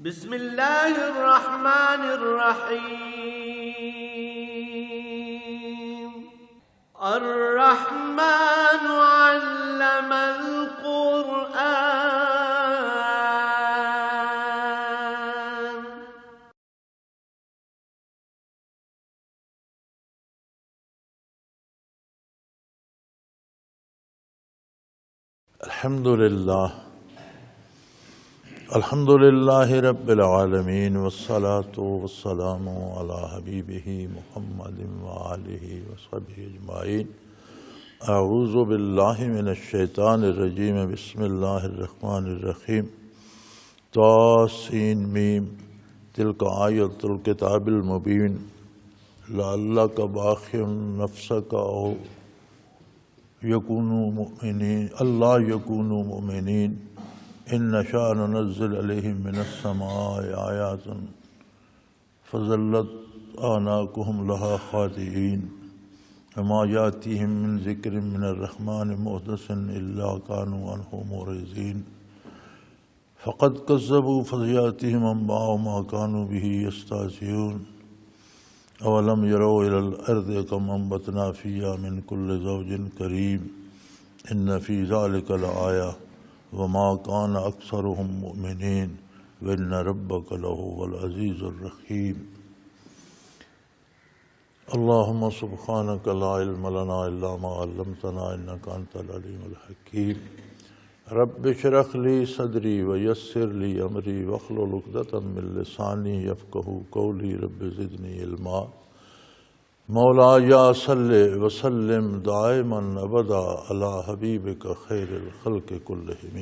بسم الله الرحمن الرحيم. الرحمن علم القرآن. الحمد للہ رب العالمین والصلاة والسلام علی حبیبہ محمد وآلہ وصحبہ اجمعین. اعوذ باللہ من الشیطان الرجیم. بسم اللہ الرحمن الرحیم. طاسین میم تلک آیۃ الکتاب المبین لعلک باخع نفسک او یکونوا مؤمنین اللہ یکونوا مؤمنین ان نشاء ننزل علیہم من السماء آیات فظلت اعناقهم لها خاضعین وما یاتیہم من ذکر من الرحمن محدث الا كانوا عنہ معرضین فقد کذبوا فسیأتیہم انباء ما كانوا به یستہزئون اولم یروا الی الارض کم انبتنا فیہا من کل زوج کریم ان فی ذلک لآیہ وما كان اکثرهم مؤمنین وان ربک لہو العزیز الرحیم. اللہم سبحانک لا علم لنا الا ما علمتنا انک انت العلیم الحکیم. رب اشرح لی صدری ویسر لی امری واحلل عقدۃ من لسانی یفقہوا قولی. رب زدنی علما. مولایا صلی وسلم دائما ابدا علی حبیبک خیر الخلق کلہم.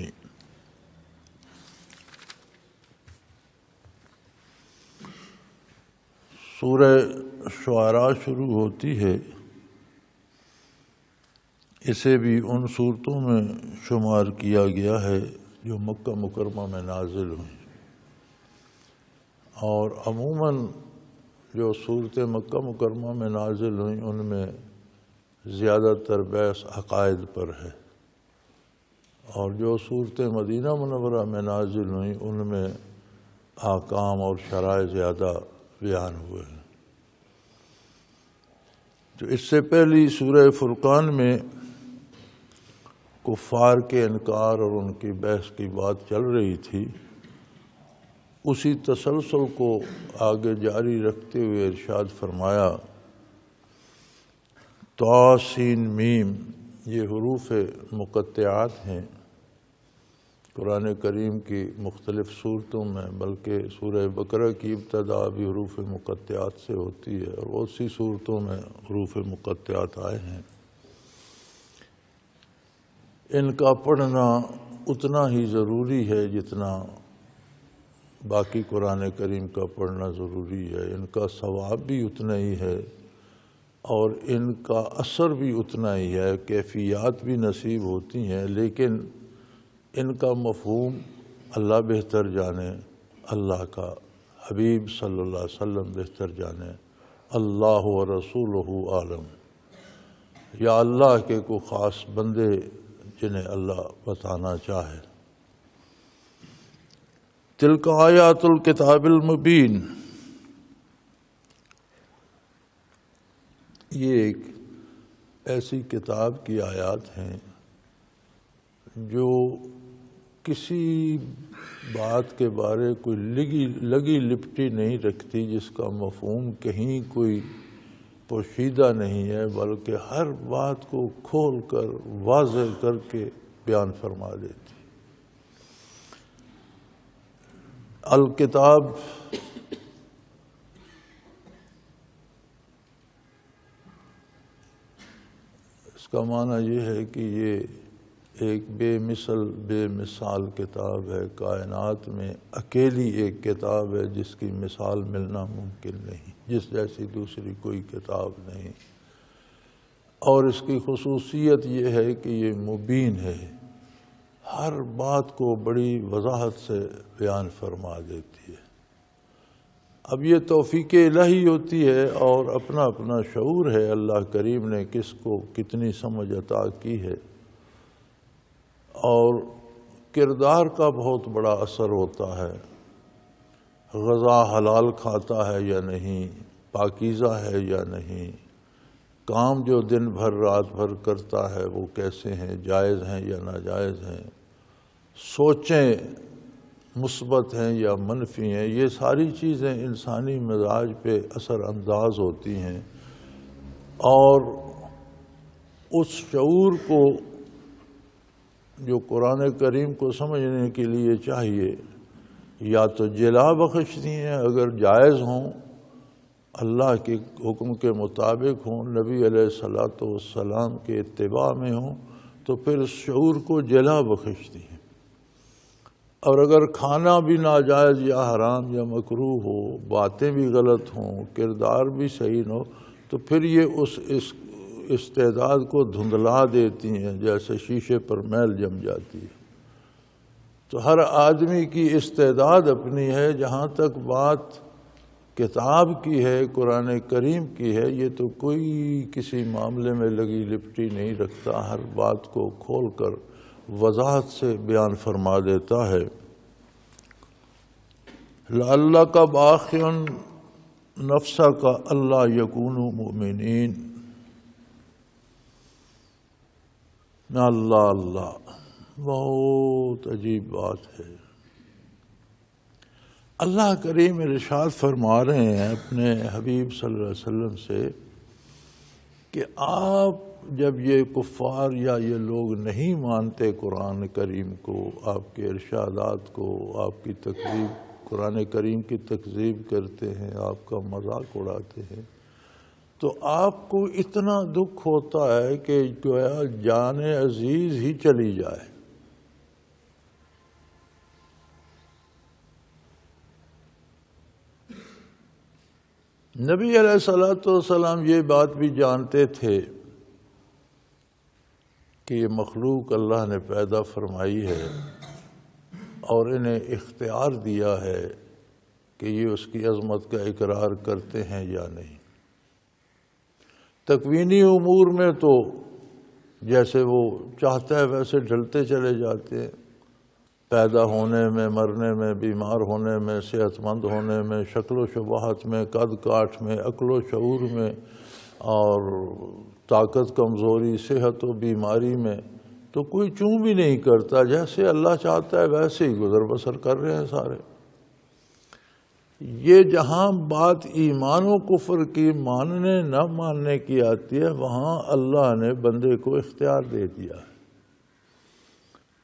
سورہ شعراء شروع ہوتی ہے. اسے بھی ان صورتوں میں شمار کیا گیا ہے جو مکہ مکرمہ میں نازل ہوئیں، اور عموماً جو صورتیں مکہ مکرمہ میں نازل ہوئیں ان میں زیادہ تر بحث عقائد پر ہے، اور جو صورتیں مدینہ منورہ میں نازل ہوئیں ان میں احکام اور شرائع زیادہ بیان ہوئے ہیں. تو اس سے پہلی سورہ فرقان میں کفار کے انکار اور ان کی بحث کی بات چل رہی تھی. اسی تسلسل کو آگے جاری رکھتے ہوئے ارشاد فرمایا طاسین میم. یہ حروف مقطعات ہیں قرآن کریم کی مختلف صورتوں میں، بلکہ سورہ بقرہ کی ابتدا بھی حروف مقطعات سے ہوتی ہے اور اسی صورتوں میں حروف مقطعات آئے ہیں. ان کا پڑھنا اتنا ہی ضروری ہے جتنا باقی قرآن کریم کا پڑھنا ضروری ہے. ان کا ثواب بھی اتنا ہی ہے اور ان کا اثر بھی اتنا ہی ہے. کیفیات بھی نصیب ہوتی ہیں، لیکن ان کا مفہوم اللہ بہتر جانے، اللہ کا حبیب صلی اللہ علیہ وسلم بہتر جانے. اللہ و رسولہ عالم، یا اللہ کے کوئی خاص بندے جنہیں اللہ بتانا چاہے. تلک آیات الکتاب المبین، یہ ایک ایسی کتاب کی آیات ہیں جو کسی بات کے بارے کوئی لگی لپٹی نہیں رکھتی، جس کا مفہوم کہیں کوئی پوشیدہ نہیں ہے، بلکہ ہر بات کو کھول کر واضح کر کے بیان فرما دیتی. الکتاب اس کا معنی یہ ہے کہ یہ ایک بے مثال کتاب ہے. کائنات میں اکیلی ایک کتاب ہے جس کی مثال ملنا ممکن نہیں، جس جیسی دوسری کوئی کتاب نہیں. اور اس کی خصوصیت یہ ہے کہ یہ مبین ہے، ہر بات کو بڑی وضاحت سے بیان فرما دیتی ہے. اب یہ توفیق الہی ہوتی ہے اور اپنا اپنا شعور ہے اللہ کریم نے کس کو کتنی سمجھ عطا کی ہے. اور کردار کا بہت بڑا اثر ہوتا ہے غذا حلال کھاتا ہے یا نہیں، پاکیزہ ہے یا نہیں، کام جو دن بھر رات بھر کرتا ہے وہ کیسے ہیں، جائز ہیں یا ناجائز ہیں، سوچیں مثبت ہیں یا منفی ہیں، یہ ساری چیزیں انسانی مزاج پہ اثر انداز ہوتی ہیں، اور اس شعور کو جو قرآن کریم کو سمجھنے کے لیے چاہیے، یا تو جلا بخشتی ہیں اگر جائز ہوں، اللہ کے حکم کے مطابق ہوں، نبی علیہ الصلوۃ والسلام کے اتباع میں ہوں، تو پھر اس شعور کو جلا بخشتی ہیں۔ اور اگر کھانا بھی ناجائز یا حرام یا مکروہ ہو، باتیں بھی غلط ہوں، کردار بھی صحیح نہ ہو، تو پھر یہ اس استعداد کو دھندلا دیتی ہیں، جیسے شیشے پر میل جم جاتی ہے۔ تو ہر آدمی کی استعداد اپنی ہے۔ جہاں تک بات کتاب کی ہے، قرآن کریم کی ہے، یہ تو کوئی کسی معاملے میں لگی لپٹی نہیں رکھتا، ہر بات کو کھول کر وضاحت سے بیان فرما دیتا ہے۔ لعلک باخع نفسک الا یکونوا مؤمنین۔ اللہ اللہ، بہت عجیب بات ہے۔ اللہ کریم ارشاد فرما رہے ہیں اپنے حبیب صلی اللہ علیہ وسلم سے کہ آپ جب یہ کفار یا یہ لوگ نہیں مانتے قرآن کریم کو، آپ کے ارشادات کو، آپ کی تکذیب، قرآن کریم کی تکذیب کرتے ہیں، آپ کا مذاق اڑاتے ہیں، تو آپ کو اتنا دکھ ہوتا ہے کہ گویا جان عزیز ہی چلی جائے۔ نبی علیہ الصلوۃ والسلام یہ بات بھی جانتے تھے کہ یہ مخلوق اللہ نے پیدا فرمائی ہے اور انہیں اختیار دیا ہے کہ یہ اس کی عظمت کا اقرار کرتے ہیں یا نہیں۔ تکوینی امور میں تو جیسے وہ چاہتا ہے ویسے ڈھلتے چلے جاتے ہیں، پیدا ہونے میں، مرنے میں، بیمار ہونے میں، صحت مند ہونے میں، شکل و شباہت میں، قد کاٹ میں، عقل و شعور میں، اور طاقت کمزوری، صحت و بیماری میں، تو کوئی چوں بھی نہیں کرتا، جیسے اللہ چاہتا ہے ویسے ہی گزر بسر کر رہے ہیں سارے۔ یہ جہاں بات ایمان و کفر کی، ماننے نہ ماننے کی آتی ہے، وہاں اللہ نے بندے کو اختیار دے دیا ہے۔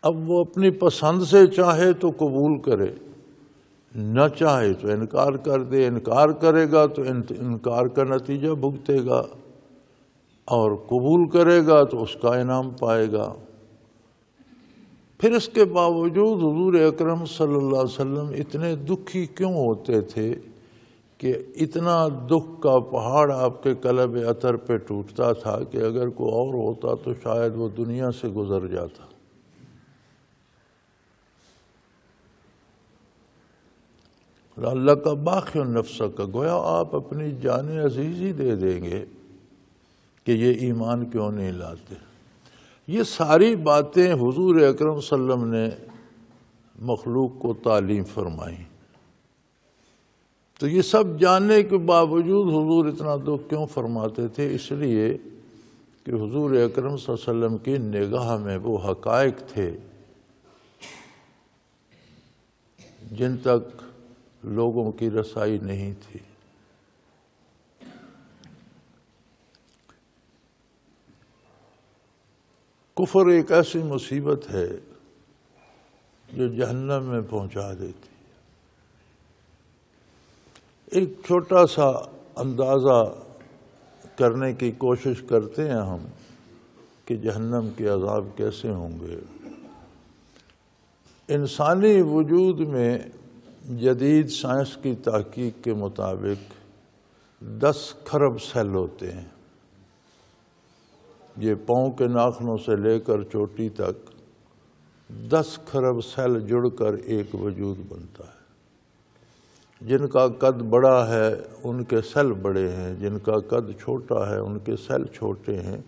اب وہ اپنی پسند سے چاہے تو قبول کرے، نہ چاہے تو انکار کر دے۔ انکار کرے گا تو انکار کا نتیجہ بھگتے گا، اور قبول کرے گا تو اس کا انعام پائے گا۔ پھر اس کے باوجود حضور اکرم صلی اللہ علیہ وسلم اتنے دکھی کیوں ہوتے تھے کہ اتنا دکھ کا پہاڑ آپ کے قلب اطہر پہ ٹوٹتا تھا کہ اگر کوئی اور ہوتا تو شاید وہ دنیا سے گزر جاتا۔ لعلک باخع نفسک، گویا آپ اپنی جان عزیز ہی دے دیں گے کہ یہ ایمان کیوں نہیں لاتے۔ یہ ساری باتیں حضور اکرم صلی اللہ علیہ وسلم نے مخلوق کو تعلیم فرمائی، تو یہ سب جاننے کے باوجود حضور اتنا دکھ کیوں فرماتے تھے؟ اس لیے کہ حضور اکرم صلی اللہ علیہ وسلم کی نگاہ میں وہ حقائق تھے جن تک لوگوں کی رسائی نہیں تھی۔ کفر ایک ایسی مصیبت ہے جو جہنم میں پہنچا دیتی ہے۔ ایک چھوٹا سا اندازہ کرنے کی کوشش کرتے ہیں ہم کہ جہنم کے عذاب کیسے ہوں گے۔ انسانی وجود میں جدید سائنس کی تحقیق کے مطابق 10 کھرب سیل ہوتے ہیں۔ یہ پاؤں کے ناخنوں سے لے کر چوٹی تک 10 کھرب سیل جڑ کر ایک وجود بنتا ہے۔ جن کا قد بڑا ہے ان کے سیل بڑے ہیں، جن کا قد چھوٹا ہے ان کے سیل چھوٹے ہیں۔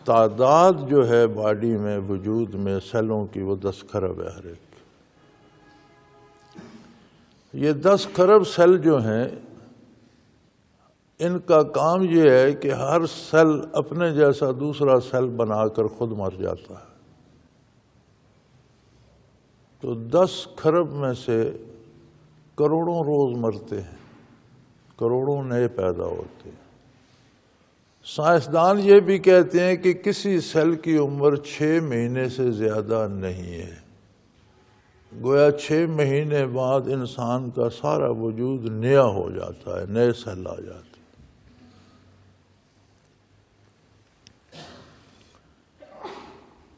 تعداد جو ہے باڈی میں، وجود میں سیلوں کی، وہ 10 کھرب ہے ہر ایک۔ یہ 10 خرب سیل جو ہیں، ان کا کام یہ ہے کہ ہر سیل اپنے جیسا دوسرا سیل بنا کر خود مر جاتا ہے۔ تو 10 خرب میں سے کروڑوں روز مرتے ہیں، کروڑوں نئے پیدا ہوتے ہیں۔ سائنسدان یہ بھی کہتے ہیں کہ کسی سیل کی عمر 6 مہینے سے زیادہ نہیں ہے، گویا 6 مہینے بعد انسان کا سارا وجود نیا ہو جاتا ہے، نئے سیل آ جاتے ہیں۔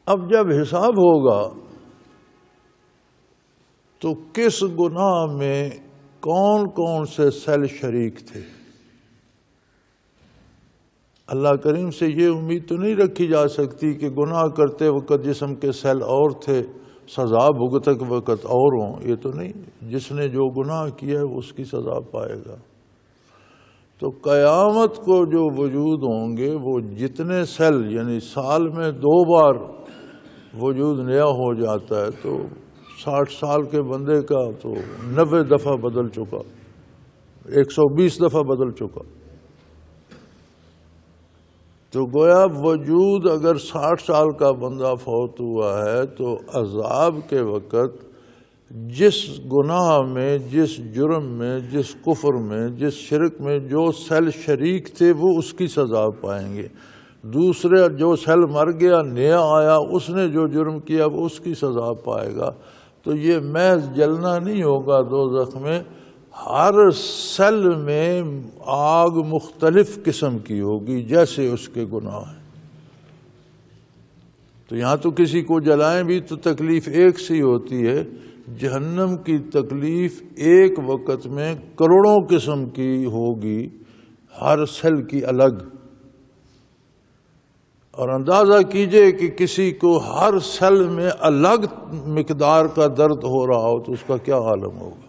اب جب حساب ہوگا تو کس گناہ میں کون کون سے سیل شریک تھے؟ اللہ کریم سے یہ امید تو نہیں رکھی جا سکتی کہ گناہ کرتے وقت جسم کے سیل اور تھے، سزا بھگتتے وقت اور ہوں، یہ تو نہیں۔ جس نے جو گناہ کیا ہے اس کی سزا پائے گا۔ تو قیامت کو جو وجود ہوں گے وہ جتنے سیل، یعنی سال میں 2 بار وجود نیا ہو جاتا ہے، تو 60 سال کے بندے کا تو 90 دفعہ بدل چکا، 120 دفعہ بدل چکا۔ تو گویا وجود اگر 60 سال کا بندہ فوت ہوا ہے تو عذاب کے وقت جس گناہ میں، جس جرم میں، جس کفر میں، جس شرک میں جو سیل شریک تھے وہ اس کی سزا پائیں گے۔ دوسرے جو سیل مر گیا، نیا آیا، اس نے جو جرم کیا وہ اس کی سزا پائے گا۔ تو یہ محض جلنا نہیں ہوگا دوزخ میں، ہر سیل میں آگ مختلف قسم کی ہوگی جیسے اس کے گناہ ہیں۔ تو یہاں تو کسی کو جلائیں بھی تو تکلیف ایک سی ہوتی ہے، جہنم کی تکلیف ایک وقت میں کروڑوں قسم کی ہوگی، ہر سیل کی الگ۔ اور اندازہ کیجئے کہ کسی کو ہر سیل میں الگ مقدار کا درد ہو رہا ہو تو اس کا کیا عالم ہوگا۔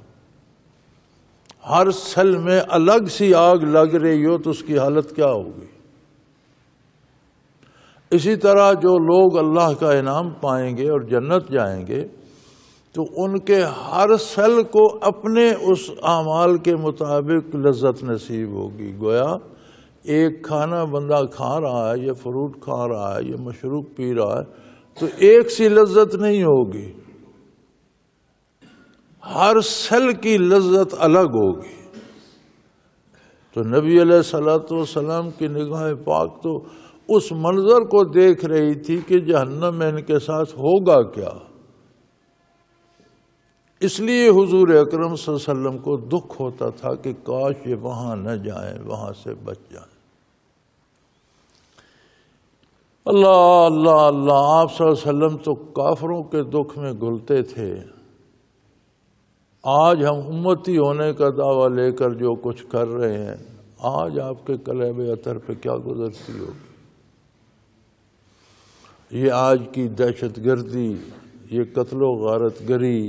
ہر سیل میں الگ سی آگ لگ رہی ہو تو اس کی حالت کیا ہوگی۔ اسی طرح جو لوگ اللہ کا انعام پائیں گے اور جنت جائیں گے تو ان کے ہر سیل کو اپنے اس اعمال کے مطابق لذت نصیب ہوگی۔ گویا ایک کھانا بندہ کھا رہا ہے، یا فروٹ کھا رہا ہے، یا مشروب پی رہا ہے، تو ایک سی لذت نہیں ہوگی، ہر سیل کی لذت الگ ہوگی۔ تو نبی علیہ الصلوۃ والسلام کی نگاہ پاک تو اس منظر کو دیکھ رہی تھی کہ جہنم میں ان کے ساتھ ہوگا کیا۔ اس لیے حضور اکرم صلی اللہ علیہ وسلم کو دکھ ہوتا تھا کہ کاش یہ وہاں نہ جائیں، وہاں سے بچ جائیں۔ اللہ اللہ اللہ، آپ صلی اللہ علیہ وسلم تو کافروں کے دکھ میں گھلتے تھے۔ آج ہم امتی ہونے کا دعویٰ لے کر جو کچھ کر رہے ہیں، آج آپ کے کلیب اطہر پہ کیا گزرتی ہوگی۔ یہ آج کی دہشت گردی، یہ قتل و غارت گری،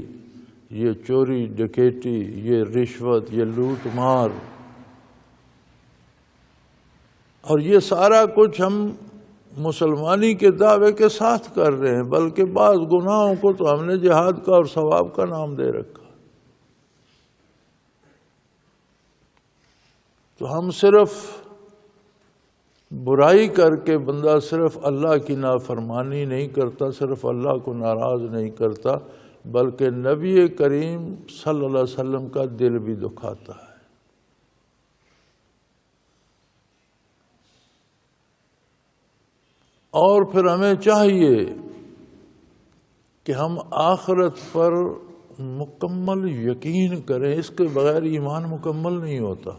یہ چوری ڈکیٹی، یہ رشوت، یہ لوٹ مار، اور یہ سارا کچھ ہم مسلمانی کے دعوے کے ساتھ کر رہے ہیں، بلکہ بعض گناہوں کو تو ہم نے جہاد کا اور ثواب کا نام دے رکھا۔ تو ہم صرف برائی کر کے بندہ صرف اللہ کی نافرمانی نہیں کرتا، صرف اللہ کو ناراض نہیں کرتا، بلکہ نبی کریم صلی اللہ علیہ وسلم کا دل بھی دکھاتا ہے۔ اور پھر ہمیں چاہیے کہ ہم آخرت پر مکمل یقین کریں، اس کے بغیر ایمان مکمل نہیں ہوتا۔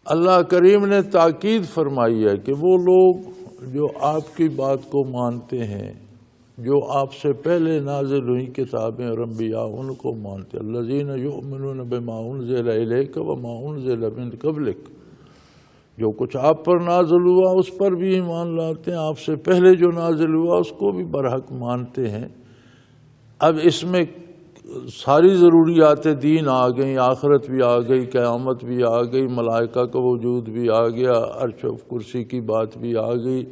اللہ کریم نے تاکید فرمائی ہے کہ وہ لوگ جو آپ کی بات کو مانتے ہیں، جو آپ سے پہلے نازل ہوئی کتابیں اور انبیاء ان کو مانتے ہیں، الذین یؤمنون بما انزل الیک وما انزل من قبلک، جو کچھ آپ پر نازل ہوا اس پر بھی ایمان لاتے ہیں، آپ سے پہلے جو نازل ہوا اس کو بھی برحق مانتے ہیں۔ اب اس میں ساری ضروریات دین آ گئیں، آخرت بھی آ گئی، قیامت بھی آ گئی، ملائکہ کا وجود بھی آ گیا، عرش و کرسی کی بات بھی آ گئی،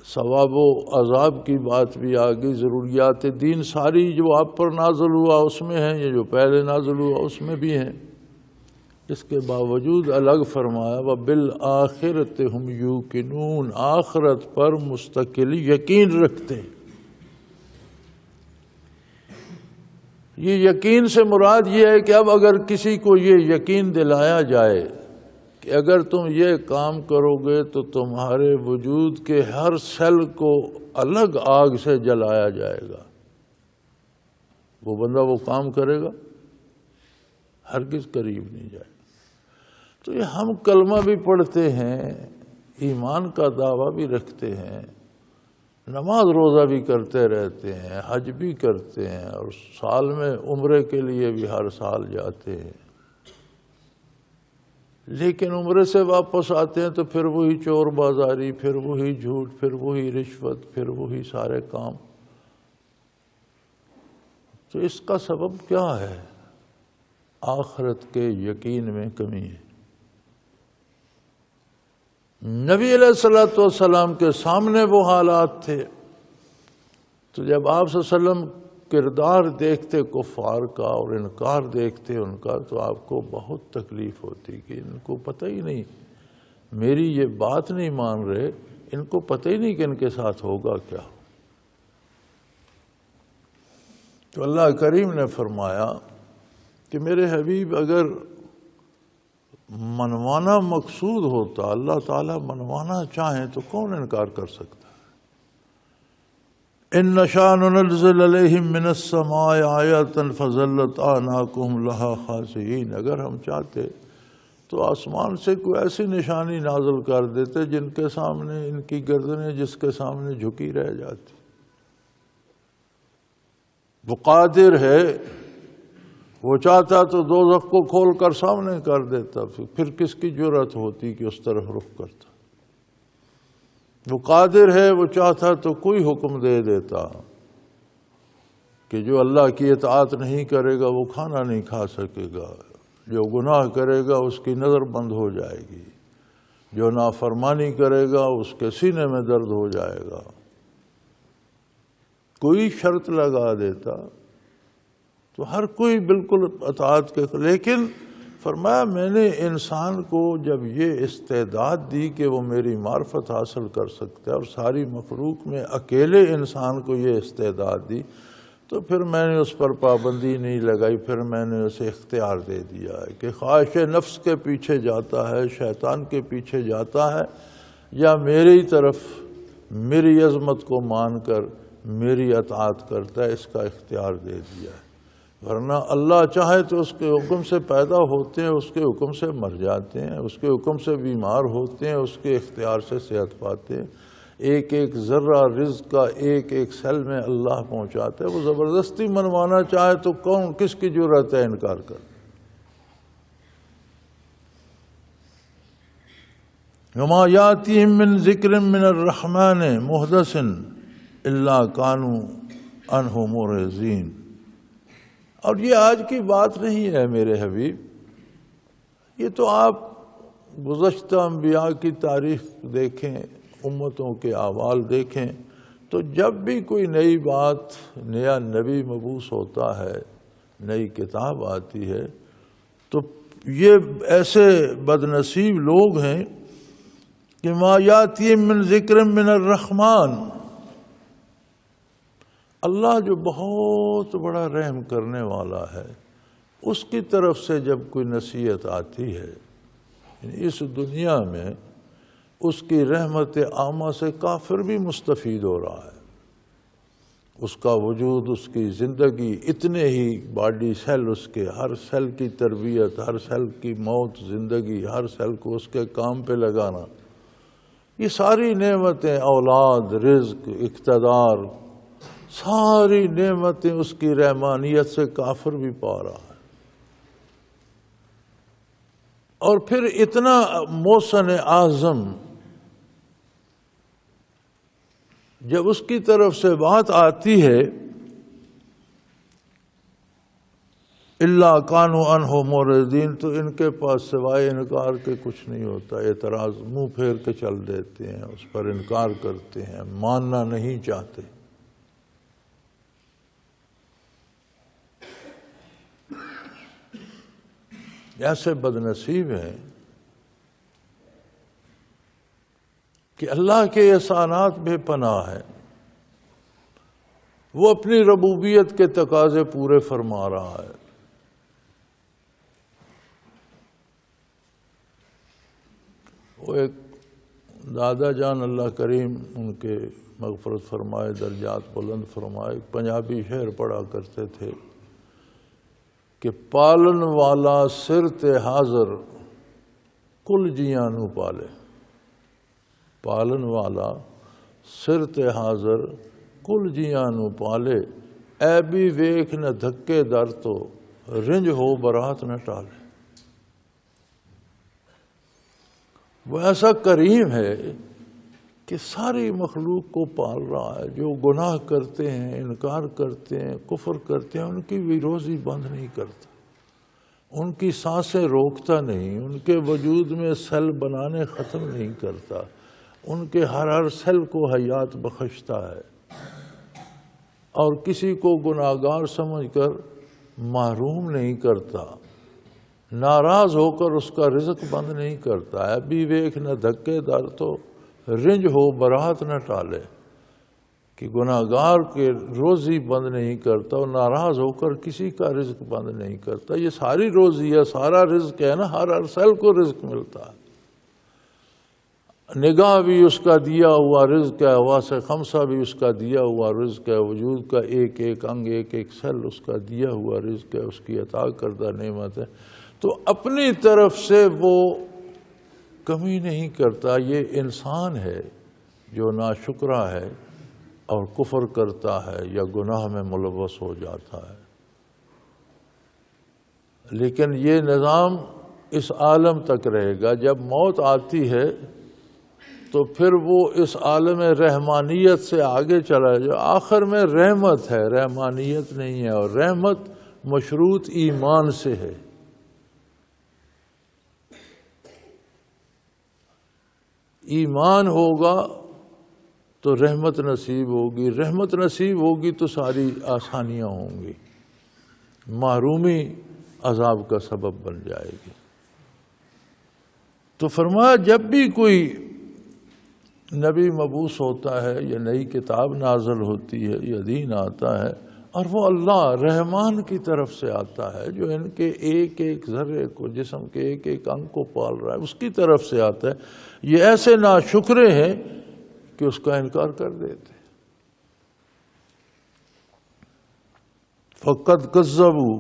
ثواب و عذاب کی بات بھی آ گئی، ضروریات دین ساری جو آپ پر نازل ہوا اس میں ہیں، یہ جو پہلے نازل ہوا اس میں بھی ہیں۔ اس کے باوجود الگ فرمایا وَبِالْآخِرَةِ هُمْ يُوقِنُونَ، آخرت پر مستقل یقین رکھتے ہیں۔ یہ یقین سے مراد یہ ہے کہ اب اگر کسی کو یہ یقین دلایا جائے کہ اگر تم یہ کام کرو گے تو تمہارے وجود کے ہر سیل کو الگ آگ سے جلایا جائے گا، وہ بندہ وہ کام کرے گا؟ ہرگز قریب نہیں جائے گا۔ تو یہ ہم کلمہ بھی پڑھتے ہیں، ایمان کا دعویٰ بھی رکھتے ہیں، نماز روزہ بھی کرتے رہتے ہیں، حج بھی کرتے ہیں، اور سال میں عمرے کے لیے بھی ہر سال جاتے ہیں، لیکن عمرے سے واپس آتے ہیں تو پھر وہی چور بازاری، پھر وہی جھوٹ، پھر وہی رشوت، پھر وہی سارے کام۔ تو اس کا سبب کیا ہے؟ آخرت کے یقین میں کمی ہے۔ نبی علیہ الصلوۃ والسلام کے سامنے وہ حالات تھے، تو جب آپ صلی اللہ علیہ وسلم کردار دیکھتے کفار کا اور انکار دیکھتے ان کا، تو آپ کو بہت تکلیف ہوتی کہ ان کو پتہ ہی نہیں، میری یہ بات نہیں مان رہے، ان کو پتہ ہی نہیں کہ ان کے ساتھ ہوگا کیا۔ تو اللہ کریم نے فرمایا کہ میرے حبیب اگر منوانا مقصود ہوتا، اللہ تعالیٰ منوانا چاہیں تو کون انکار کر سکتا ہے؟ ان نشاء ننزل علیہم من السماء آیۃ فظلت اعناقہم لہا خاضعین، اگر ہم چاہتے تو آسمان سے کوئی ایسی نشانی نازل کر دیتے جن کے سامنے ان کی گردنیں جس کے سامنے جھکی رہ جاتی۔ وہ قادر ہے، وہ چاہتا تو دوزخ کو کھول کر سامنے کر دیتا، پھر کس کی جرأت ہوتی کہ اس طرف رخ کرتا۔ وہ قادر ہے، وہ چاہتا تو کوئی حکم دے دیتا کہ جو اللہ کی اطاعت نہیں کرے گا وہ کھانا نہیں کھا سکے گا، جو گناہ کرے گا اس کی نظر بند ہو جائے گی، جو نافرمانی کرے گا اس کے سینے میں درد ہو جائے گا، کوئی شرط لگا دیتا تو ہر کوئی بالکل اطاعت کے۔ لیکن فرمایا میں نے انسان کو جب یہ استعداد دی کہ وہ میری معرفت حاصل کر سکتا ہے، اور ساری مخلوق میں اکیلے انسان کو یہ استعداد دی، تو پھر میں نے اس پر پابندی نہیں لگائی، پھر میں نے اسے اختیار دے دیا ہے کہ خواہش نفس کے پیچھے جاتا ہے، شیطان کے پیچھے جاتا ہے، یا میری طرف میری عظمت کو مان کر میری اطاعت کرتا ہے، اس کا اختیار دے دیا ہے۔ ورنہ اللہ چاہے تو اس کے حکم سے پیدا ہوتے ہیں، اس کے حکم سے مر جاتے ہیں، اس کے حکم سے بیمار ہوتے ہیں، اس کے اختیار سے صحت پاتے ہیں، ایک ایک ذرہ رزق کا ایک ایک سیل میں اللہ پہنچاتا ہے۔ وہ زبردستی منوانا چاہے تو کون کس کی جرأت ہے انکار کر؟ وما یاتیہم من ذکر من الرحمن محدث الا کانوا عنہ معرضین۔ اور یہ آج کی بات نہیں ہے میرے حبیب، یہ تو آپ گزشتہ انبیاء کی تاریخ دیکھیں، امتوں کے احوال دیکھیں، تو جب بھی کوئی نئی بات، نیا نبی مبعوث ہوتا ہے، نئی کتاب آتی ہے، تو یہ ایسے بدنصیب لوگ ہیں کہ ما یاتیہم من ذکر من الرحمن، اللہ جو بہت بڑا رحم کرنے والا ہے اس کی طرف سے جب کوئی نصیحت آتی ہے، اس دنیا میں اس کی رحمت عامہ سے کافر بھی مستفید ہو رہا ہے۔ اس کا وجود، اس کی زندگی، اتنے ہی باڈی سیل، اس کے ہر سیل کی تربیت، ہر سیل کی موت، زندگی، ہر سیل کو اس کے کام پہ لگانا، یہ ساری نعمتیں، اولاد، رزق، اقتدار، ساری نعمتیں اس کی رحمانیت سے کافر بھی پا رہا ہے۔ اور پھر اتنا محسن اعظم جب اس کی طرف سے بات آتی ہے اللہ کانوا عنہ معرضین، تو ان کے پاس سوائے انکار کے کچھ نہیں ہوتا، اعتراض، منہ پھیر کے چل دیتے ہیں، اس پر انکار کرتے ہیں، ماننا نہیں چاہتے۔ ایسے بد نصیب ہیں کہ اللہ کے احسانات بے پناہ ہیں، وہ اپنی ربوبیت کے تقاضے پورے فرما رہا ہے۔ وہ ایک دادا جان اللہ کریم ان کے مغفرت فرمائے، درجات بلند فرمائے، ایک پنجابی شعر پڑھا کرتے تھے کہ پالن والا سر تے حاضر کل جیاں نو پالے، پالن والا سر تے حاضر کل جیاں نو پالے، اے بھی ویکھ نہ دھکے در تو رنج ہو برات نہ ٹالے۔ وہ ایسا کریم ہے کہ ساری مخلوق کو پال رہا ہے، جو گناہ کرتے ہیں، انکار کرتے ہیں، کفر کرتے ہیں، ان کی بھی روزی بند نہیں کرتا، ان کی سانسیں روکتا نہیں، ان کے وجود میں سیل بنانے ختم نہیں کرتا، ان کے ہر سیل کو حیات بخشتا ہے، اور کسی کو گناہگار سمجھ کر محروم نہیں کرتا، ناراض ہو کر اس کا رزق بند نہیں کرتا ہے۔ بھی ویکھ نہ دھکے در تو رنج ہو برات نہ ٹالے، کہ گناہگار کے روزی بند نہیں کرتا، اور ناراض ہو کر کسی کا رزق بند نہیں کرتا۔ یہ ساری روزی ہے، سارا رزق ہے نا، ہر سیل کو رزق ملتا ہے۔ نگاہ بھی اس کا دیا ہوا رزق ہے، حواس خمسہ بھی اس کا دیا ہوا رزق ہے، وجود کا ایک ایک انگ، ایک ایک سیل اس کا دیا ہوا رزق ہے، اس کی عطا کردہ نعمت ہے۔ تو اپنی طرف سے وہ کمی نہیں کرتا۔ یہ انسان ہے جو ناشکرا ہے اور کفر کرتا ہے یا گناہ میں ملوث ہو جاتا ہے، لیکن یہ نظام اس عالم تک رہے گا۔ جب موت آتی ہے تو پھر وہ اس عالم رحمانیت سے آگے چلا جائے، آخر میں رحمت ہے، رحمانیت نہیں ہے، اور رحمت مشروط ایمان سے ہے۔ ایمان ہوگا تو رحمت نصیب ہوگی، رحمت نصیب ہوگی تو ساری آسانیاں ہوں گی، محرومی عذاب کا سبب بن جائے گی۔ تو فرمایا جب بھی کوئی نبی مبعوث ہوتا ہے یا نئی کتاب نازل ہوتی ہے یا دین آتا ہے، اور وہ اللہ رحمان کی طرف سے آتا ہے، جو ان کے ایک ایک ذرے کو، جسم کے ایک ایک انگ کو پال رہا ہے، اس کی طرف سے آتا ہے، یہ ایسے ناشکرے ہیں کہ اس کا انکار کر دیتے۔ فقد کذبوا،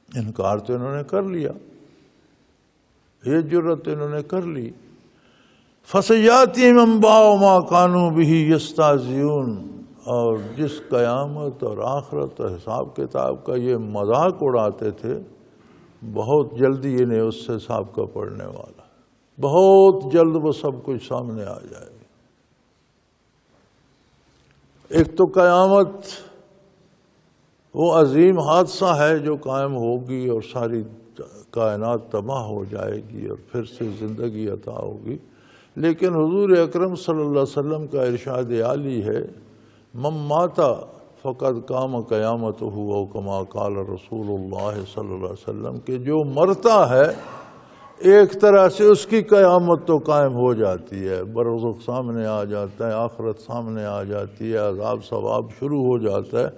انکار تو انہوں نے کر لیا، یہ جرت انہوں نے کر لی۔ فَسَيَأْتِيهِمْ أَنْبَاءُ مَا كَانُوا بِهِ يَسْتَهْزِئُونَ، اور جس قیامت اور آخرت اور حساب کتاب کا یہ مذاق اڑاتے تھے، بہت جلدی انہیں اس سے سابقہ پڑنے والا، بہت جلد وہ سب کچھ سامنے آ جائے گا۔ ایک تو قیامت وہ عظیم حادثہ ہے جو قائم ہوگی اور ساری کائنات تباہ ہو جائے گی اور پھر سے زندگی عطا ہوگی، لیکن حضور اکرم صلی اللہ علیہ وسلم کا ارشاد عالی ہے، من مات فقد قام قیامتہ او کما قال رسول اللہ صلی اللہ علیہ وسلم، کہ جو مرتا ہے ایک طرح سے اس کی قیامت تو قائم ہو جاتی ہے، برزخ سامنے آ جاتا ہے، آخرت سامنے آ جاتی ہے، عذاب ثواب شروع ہو جاتا ہے،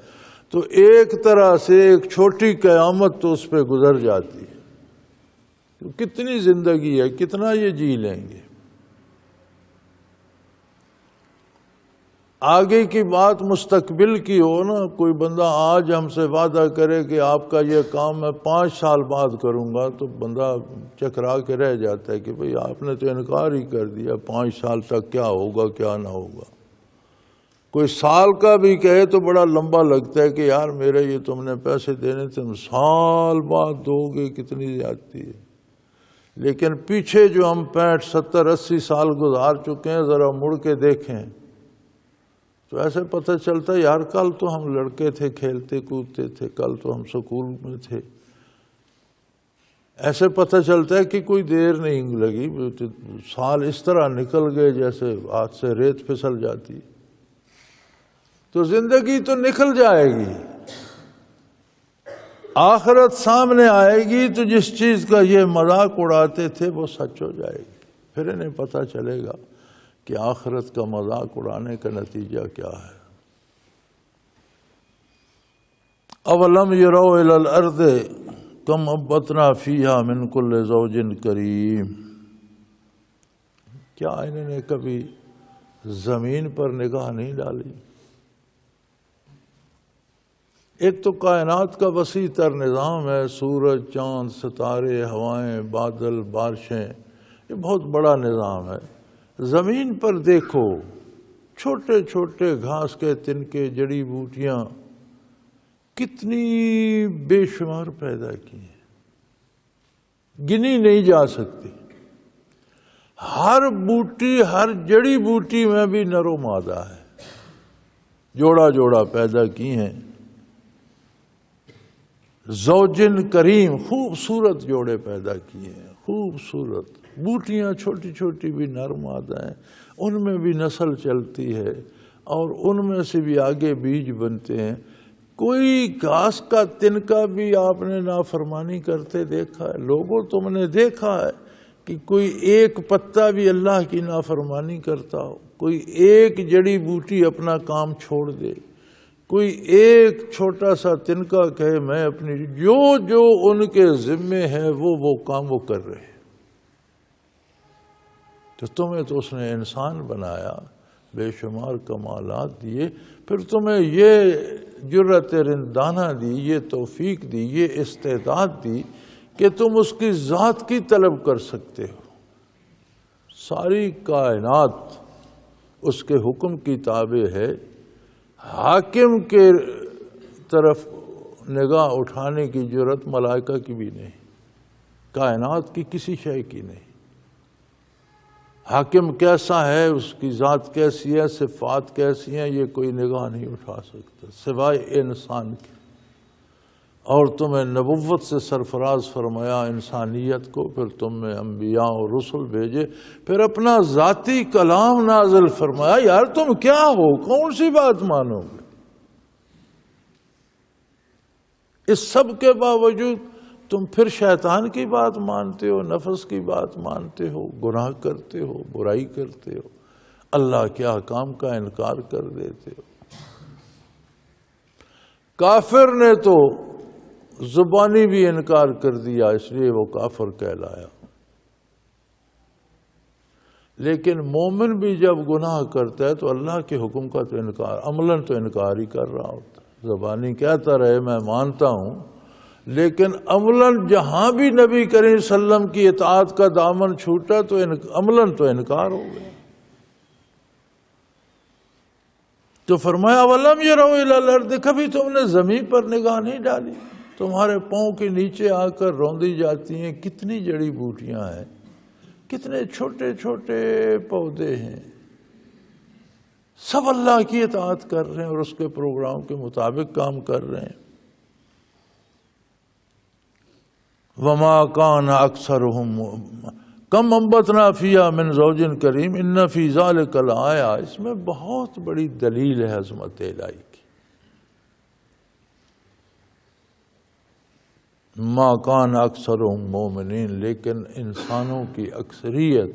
تو ایک طرح سے ایک چھوٹی قیامت تو اس پہ گزر جاتی ہے۔ کتنی زندگی ہے، کتنا یہ جی لیں گے۔ آگے کی بات مستقبل کی ہو نا، کوئی بندہ آج ہم سے وعدہ کرے کہ آپ کا یہ کام میں 5 سال بعد کروں گا، تو بندہ چکرا کے رہ جاتا ہے کہ بھئی آپ نے تو انکار ہی کر دیا، 5 سال تک کیا ہوگا کیا نہ ہوگا۔ کوئی سال کا بھی کہے تو بڑا لمبا لگتا ہے کہ یار میرے یہ تم نے پیسے دینے تھے، سال بعد دو گے، کتنی زیادتی ہے۔ لیکن پیچھے جو ہم 65 70 80 سال گزار چکے ہیں، ذرا مڑ کے دیکھیں تو ایسے پتہ چلتا ہے یار کل تو ہم لڑکے تھے، کھیلتے کودتے تھے، کل تو ہم سکول میں تھے. ایسے پتہ چلتا ہے کہ کوئی دیر نہیں لگی، سال اس طرح نکل گئے جیسے ہاتھ سے ریت پھسل جاتی. تو زندگی تو نکل جائے گی، آخرت سامنے آئے گی تو جس چیز کا یہ مذاق اڑاتے تھے وہ سچ ہو جائے گی. پھر انہیں پتہ چلے گا کہ آخرت کا مذاق اڑانے کا نتیجہ کیا ہے. اولم یروا الی الارض کم انبتنا فیہا من کل زوج کریم. کیا انہوں نے کبھی زمین پر نگاہ نہیں ڈالی؟ ایک تو کائنات کا وسیع تر نظام ہے، سورج، چاند، ستارے، ہوائیں، بادل، بارشیں، یہ بہت بڑا نظام ہے. زمین پر دیکھو، چھوٹے چھوٹے گھاس کے تنکے، جڑی بوٹیاں کتنی بے شمار پیدا کی ہیں، گنی نہیں جا سکتی. ہر بوٹی، ہر جڑی بوٹی میں بھی نر و مادہ ہے، جوڑا جوڑا پیدا کی ہیں. زوجن کریم، خوبصورت جوڑے پیدا کیے ہیں، خوبصورت بوٹیاں چھوٹی چھوٹی بھی نر مادہ ہیں، ان میں بھی نسل چلتی ہے اور ان میں سے بھی آگے بیج بنتے ہیں. کوئی گھاس کا تنکا بھی آپ نے نافرمانی کرتے دیکھا ہے؟ لوگوں تم نے دیکھا ہے کہ کوئی ایک پتا بھی اللہ کی نافرمانی کرتا ہو؟ کوئی ایک جڑی بوٹی اپنا کام چھوڑ دے؟ کوئی ایک چھوٹا سا تنکا کہے میں اپنی جو جو ان کے ذمے ہے وہ کام وہ کر رہے ہیں. تو تمہیں تو اس نے انسان بنایا، بے شمار کمالات دیے، پھر تمہیں یہ جرأت رندانہ دی، یہ توفیق دی، یہ استعداد دی کہ تم اس کی ذات کی طلب کر سکتے ہو. ساری کائنات اس کے حکم کی تابع ہے. حاکم کے طرف نگاہ اٹھانے کی جرأت ملائکہ کی بھی نہیں، کائنات کی کسی شے کی نہیں. حاکم کیسا ہے، اس کی ذات کیسی ہے، صفات کیسی ہیں، یہ کوئی نگاہ نہیں اٹھا سکتا سوائے انسان کے. اور تمہیں نبوت سے سرفراز فرمایا انسانیت کو، پھر تم میں انبیاء اور رسل بھیجے، پھر اپنا ذاتی کلام نازل فرمایا. یار تم کیا ہو، کون سی بات مانو گے؟ اس سب کے باوجود تم پھر شیطان کی بات مانتے ہو، نفس کی بات مانتے ہو، گناہ کرتے ہو، برائی کرتے ہو، اللہ کے احکام کا انکار کر دیتے ہو. کافر نے تو زبانی بھی انکار کر دیا، اس لیے وہ کافر کہلایا. لیکن مومن بھی جب گناہ کرتا ہے تو اللہ کے حکم کا تو انکار، عملاً تو انکار ہی کر رہا ہوتا. زبانی کہتا رہے میں مانتا ہوں، لیکن عملاً جہاں بھی نبی کریم صلی اللہ علیہ وسلم کی اطاعت کا دامن چھوٹا تو عملاً تو انکار ہو گیا. تو فرمایا وَلَمْ يَرَوْا إِلَى الْأَرْضِ، کبھی تم نے زمین پر نگاہ نہیں ڈالی؟ تمہارے پاؤں کے نیچے آ کر روندی جاتی ہیں کتنی جڑی بوٹیاں ہیں، کتنے چھوٹے چھوٹے پودے ہیں، سب اللہ کی اطاعت کر رہے ہیں اور اس کے پروگرام کے مطابق کام کر رہے ہیں. وَمَا كَانَ أَكْثَرُهُمْ کم انبتنا فیہا من زوج کریم ان فی ذلک لآیہ. اس میں بہت بڑی دلیل ہے عظمت الہی کی. ما کان اکثرهم مومنین، لیکن انسانوں کی اکثریت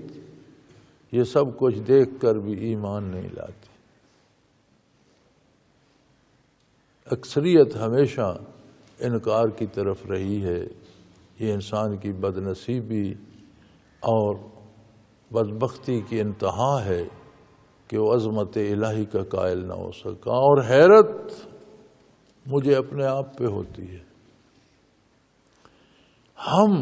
یہ سب کچھ دیکھ کر بھی ایمان نہیں لاتی. اکثریت ہمیشہ انکار کی طرف رہی ہے. یہ انسان کی بد نصیبی اور بدبختی کی انتہا ہے کہ وہ عظمت الہی کا قائل نہ ہو سکا. اور حیرت مجھے اپنے آپ پہ ہوتی ہے، ہم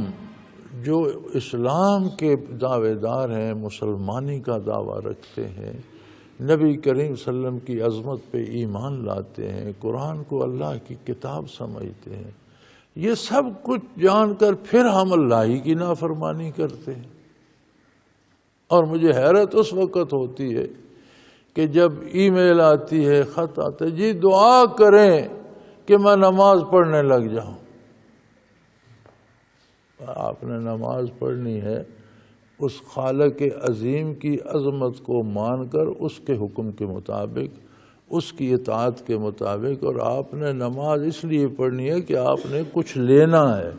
جو اسلام کے دعوے دار ہیں، مسلمانی کا دعویٰ رکھتے ہیں، نبی کریم صلی اللہ علیہ وسلم کی عظمت پہ ایمان لاتے ہیں، قرآن کو اللہ کی کتاب سمجھتے ہیں، یہ سب کچھ جان کر پھر ہم اللہ ہی کی نافرمانی کرتے ہیں. اور مجھے حیرت اس وقت ہوتی ہے کہ جب ای میل آتی ہے، خط آتا ہے، جی دعا کریں کہ میں نماز پڑھنے لگ جاؤں. آپ نے نماز پڑھنی ہے اس خالق عظیم کی عظمت کو مان کر، اس کے حکم کے مطابق، اس کی اطاعت کے مطابق. اور آپ نے نماز اس لیے پڑھنی ہے کہ آپ نے کچھ لینا ہے.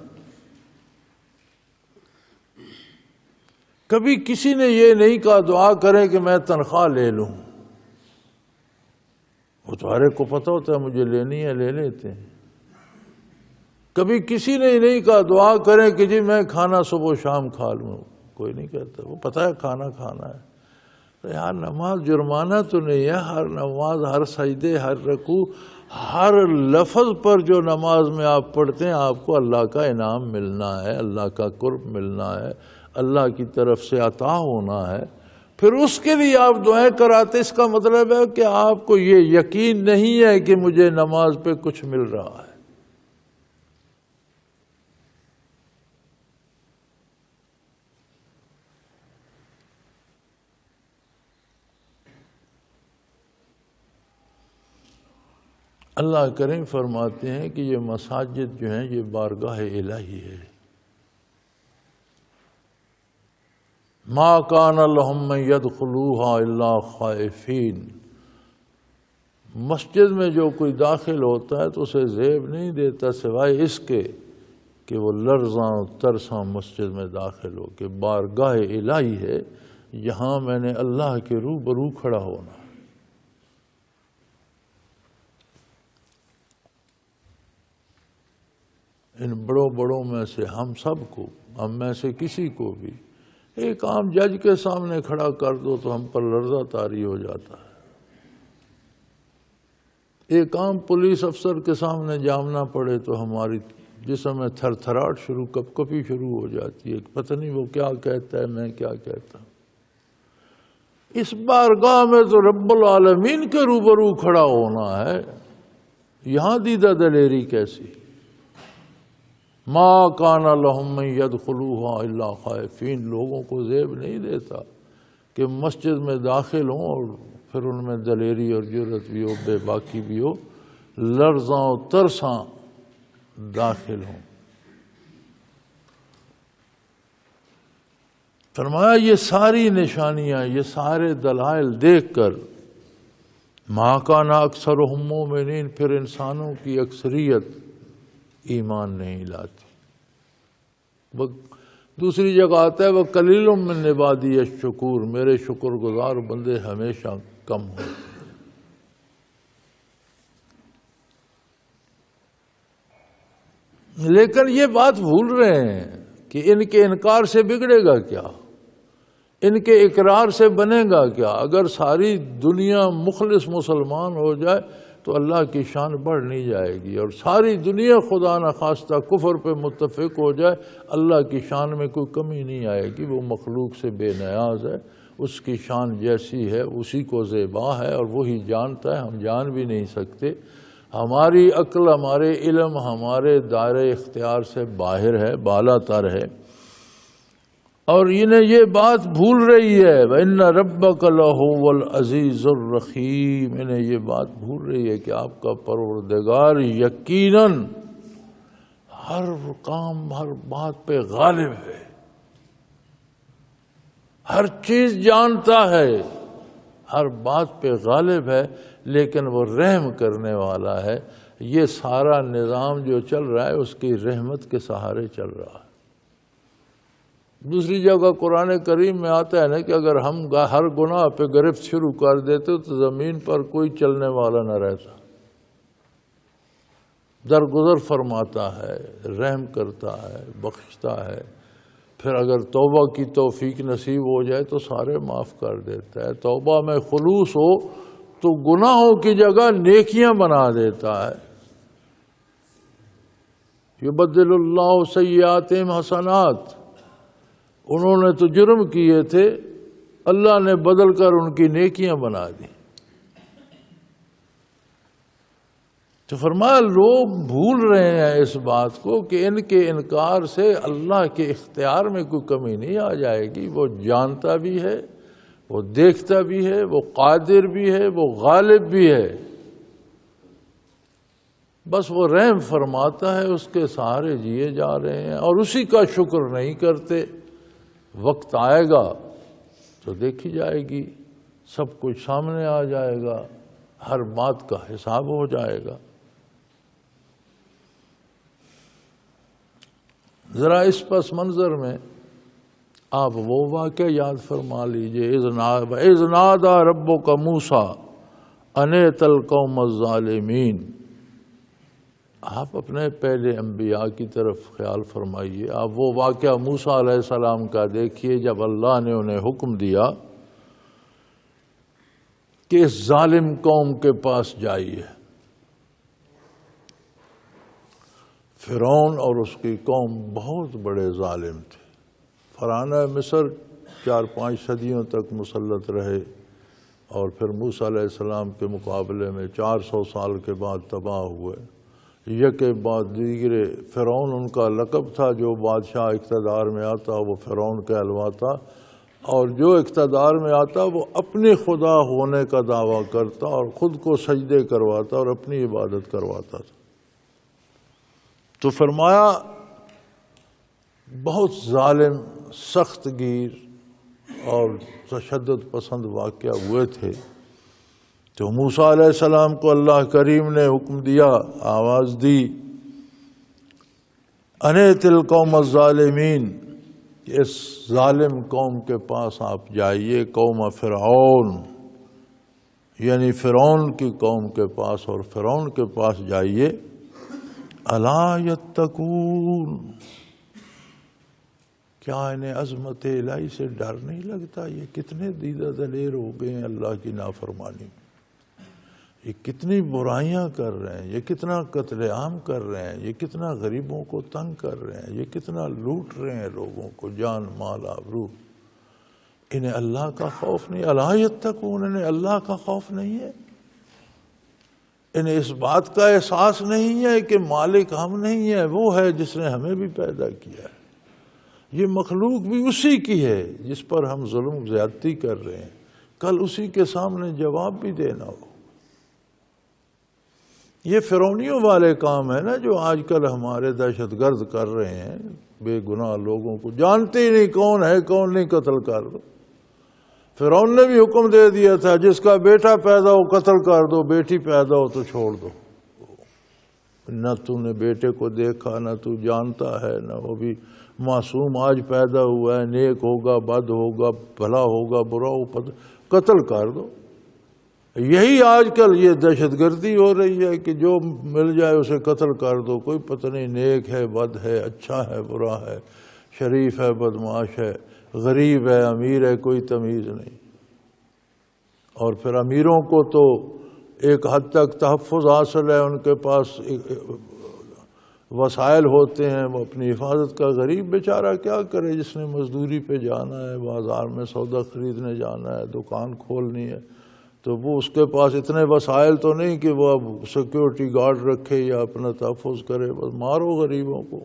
کبھی کسی نے یہ نہیں کہا دعا کریں کہ میں تنخواہ لے لوں. وہ تو ہر ایک کو پتہ ہوتا ہے مجھے لینی ہے، لے لیتے ہیں. کبھی کسی نے نہیں کہا دعا کریں کہ جی میں کھانا صبح و شام کھا لوں. کوئی نہیں کہتا، وہ پتہ ہے کھانا کھانا ہے. تو یار نماز جرمانہ تو نہیں ہے. ہر نماز، ہر سجدے، ہر رکوع، ہر لفظ پر جو نماز میں آپ پڑھتے ہیں آپ کو اللہ کا انعام ملنا ہے، اللہ کا قرب ملنا ہے، اللہ کی طرف سے عطا ہونا ہے. پھر اس کے لیے آپ دعائیں کراتے. اس کا مطلب ہے کہ آپ کو یہ یقین نہیں ہے کہ مجھے نماز پہ کچھ مل رہا ہے. اللہ کریم فرماتے ہیں کہ یہ مساجد جو ہیں یہ بارگاہ الہی ہے. ما کان لہم من یدخلوها الا خائفین. مسجد میں جو کوئی داخل ہوتا ہے تو اسے زیب نہیں دیتا سوائے اس کے کہ وہ لرزاں ترساں مسجد میں داخل ہو کہ بارگاہ الہی ہے، یہاں میں نے اللہ کے روبرو کھڑا ہونا. ان بڑوں میں سے ہم سب کو، ہم میں سے کسی کو بھی ایک عام جج کے سامنے کھڑا کر دو تو ہم پر لرزہ طاری ہو جاتا ہے. ایک عام پولیس افسر کے سامنے جامنا پڑے تو ہماری جسم میں تھر تھراہٹ شروع، کپ کپی شروع ہو جاتی ہے. پتہ نہیں وہ کیا کہتا ہے، میں کیا کہتا ہوں. اس بارگاہ میں تو رب العالمین کے روبرو کھڑا ہونا ہے. یہاں دیدہ دلیری کیسی؟ ما کان لہم من یدخلوها الا خائفین. لوگوں کو زیب نہیں دیتا کہ مسجد میں داخل ہوں اور پھر ان میں دلیری اور جرأت بھی ہو، بے باکی بھی ہو، لرزاں و ترساں داخل ہوں. فرمایا یہ ساری نشانیاں، یہ سارے دلائل دیکھ کر ما کان اکثرہم مومنین، پھر انسانوں کی اکثریت ایمان نہیں لاتی. دوسری جگہ آتا ہے وَقَلِيلٌ مِّنْ عِبَادِيَ الشُّكُورُ، میرے شکر گزار بندے ہمیشہ کم ہوں. لیکن یہ بات بھول رہے ہیں کہ ان کے انکار سے بگڑے گا کیا، ان کے اقرار سے بنے گا کیا. اگر ساری دنیا مخلص مسلمان ہو جائے تو اللہ کی شان بڑھ نہیں جائے گی، اور ساری دنیا خدا نخواستہ کفر پہ متفق ہو جائے اللہ کی شان میں کوئی کمی نہیں آئے گی. وہ مخلوق سے بے نیاز ہے، اس کی شان جیسی ہے اسی کو زیبا ہے، اور وہی جانتا ہے، ہم جان بھی نہیں سکتے. ہماری عقل، ہمارے علم، ہمارے دائرۂ اختیار سے باہر ہے، بالا تر ہے. اور انہیں یہ بات بھول رہی ہے وَإِنَّ رَبَّكَ لَهُوَ الْعَزِيزُ الرَّحِيمُ. انہیں یہ بات بھول رہی ہے کہ آپ کا پروردگار یقیناً ہر کام، ہر بات پہ غالب ہے، ہر چیز جانتا ہے، ہر بات پہ غالب ہے، لیکن وہ رحم کرنے والا ہے. یہ سارا نظام جو چل رہا ہے اس کی رحمت کے سہارے چل رہا ہے. دوسری جگہ قرآن کریم میں آتا ہے نا کہ اگر ہم ہر گناہ پہ گرفت شروع کر دیتے تو زمین پر کوئی چلنے والا نہ رہتا. درگزر فرماتا ہے، رحم کرتا ہے، بخشتا ہے. پھر اگر توبہ کی توفیق نصیب ہو جائے تو سارے معاف کر دیتا ہے. توبہ میں خلوص ہو تو گناہوں کی جگہ نیکیاں بنا دیتا ہے. یبدل اللہ سیئاتہم حسنات. انہوں نے تو جرم کیے تھے، اللہ نے بدل کر ان کی نیکیاں بنا دی. تو فرمایا لوگ بھول رہے ہیں اس بات کو کہ ان کے انکار سے اللہ کے اختیار میں کوئی کمی نہیں آ جائے گی. وہ جانتا بھی ہے، وہ دیکھتا بھی ہے، وہ قادر بھی ہے، وہ غالب بھی ہے، بس وہ رحم فرماتا ہے، اس کے سہارے جیے جا رہے ہیں اور اسی کا شکر نہیں کرتے۔ وقت آئے گا تو دیکھی جائے گی، سب کچھ سامنے آ جائے گا، ہر بات کا حساب ہو جائے گا۔ ذرا اس پس منظر میں آپ وہ واقعہ یاد فرما لیجئے، اذ نادى ربک موسیٰ ان ائت القوم الظالمین۔ آپ اپنے پہلے انبیاء کی طرف خیال فرمائیے، آپ وہ واقعہ موسیٰ علیہ السلام کا دیکھیے جب اللہ نے انہیں حکم دیا کہ اس ظالم قوم کے پاس جائیے۔ فرعون اور اس کی قوم بہت بڑے ظالم تھے، فراعنہ مصر 4-5 صدیوں تک مسلط رہے اور پھر موسیٰ علیہ السلام کے مقابلے میں 400 سال کے بعد تباہ ہوئے، یک بعد دیگرے۔ فرعون ان کا لقب تھا، جو بادشاہ اقتدار میں آتا وہ فرعون کہلواتا، اور جو اقتدار میں آتا وہ اپنے خدا ہونے کا دعویٰ کرتا اور خود کو سجدے کرواتا اور اپنی عبادت کرواتا تھا۔ تو فرمایا بہت ظالم، سخت گیر اور تشدد پسند واقعہ ہوئے تھے۔ تو موسیٰ علیہ السلام کو اللہ کریم نے حکم دیا، آواز دی، ان ائت القوم الظالمین، اس ظالم قوم کے پاس آپ جائیے، قوم فرعون، یعنی فرعون کی قوم کے پاس، اور فرعون کے پاس جائیے۔ الا یتقون، کیا انہیں عظمت الہی سے ڈر نہیں لگتا؟ یہ کتنے دیدہ دلیر ہو گئے ہیں اللہ کی نافرمانی میں، یہ کتنی برائیاں کر رہے ہیں، یہ کتنا قتل عام کر رہے ہیں، یہ کتنا غریبوں کو تنگ کر رہے ہیں، یہ کتنا لوٹ رہے ہیں لوگوں کو، جان مال آبرو۔ انہیں اللہ کا خوف نہیں، الا یتقون، انہیں اللہ کا خوف نہیں ہے، انہیں اس بات کا احساس نہیں ہے کہ مالک ہم نہیں ہیں، وہ ہے جس نے ہمیں بھی پیدا کیا ہے، یہ مخلوق بھی اسی کی ہے جس پر ہم ظلم زیادتی کر رہے ہیں، کل اسی کے سامنے جواب بھی دینا ہو۔ یہ فرعونیوں والے کام ہے نا جو آج کل ہمارے دہشت گرد کر رہے ہیں، بے گناہ لوگوں کو جانتے ہی نہیں کون ہے کون نہیں، قتل کر دو۔ فرعون نے بھی حکم دے دیا تھا، جس کا بیٹا پیدا ہو قتل کر دو، بیٹی پیدا ہو تو چھوڑ دو۔ نہ تو نے بیٹے کو دیکھا، نہ تو جانتا ہے، نہ وہ بھی معصوم آج پیدا ہوا ہے، نیک ہوگا بد ہوگا، بھلا ہوگا برا ہوگا، قتل کر دو۔ یہی آج کل یہ دہشت گردی ہو رہی ہے کہ جو مل جائے اسے قتل کر دو، کوئی پتہ نہیں نیک ہے بد ہے، اچھا ہے برا ہے، شریف ہے بدمعاش ہے، غریب ہے امیر ہے، کوئی تمیز نہیں۔ اور پھر امیروں کو تو ایک حد تک تحفظ حاصل ہے، ان کے پاس وسائل ہوتے ہیں، وہ اپنی حفاظت کا۔ غریب بیچارہ کیا کرے، جس نے مزدوری پہ جانا ہے، بازار میں سودا خریدنے جانا ہے، دکان کھولنی ہے، تو وہ اس کے پاس اتنے وسائل تو نہیں کہ وہ اب سیکیورٹی گارڈ رکھے یا اپنا تحفظ کرے، بس مارو غریبوں کو۔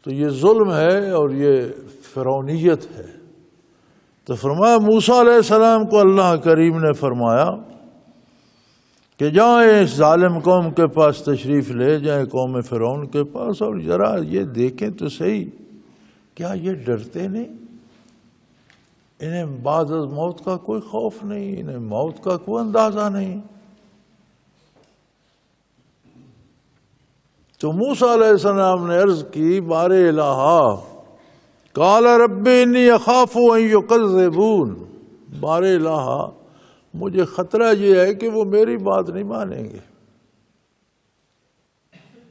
تو یہ ظلم ہے اور یہ فرعونیت ہے۔ تو فرمایا موسیٰ علیہ السلام کو اللہ کریم نے فرمایا کہ جائیں اس ظالم قوم کے پاس تشریف لے جائیں، قوم فرعون کے پاس، اور ذرا یہ دیکھیں تو صحیح، کیا یہ ڈرتے نہیں؟ انہیں بعد از موت کا کوئی خوف نہیں، انہیں موت کا کوئی اندازہ نہیں۔ تو موسیٰ علیہ السلام نے عرض کی، بار الہ قال رب انی اخاف ان یکذبون، بار الہ مجھے خطرہ یہ ہے کہ وہ میری بات نہیں مانیں گے،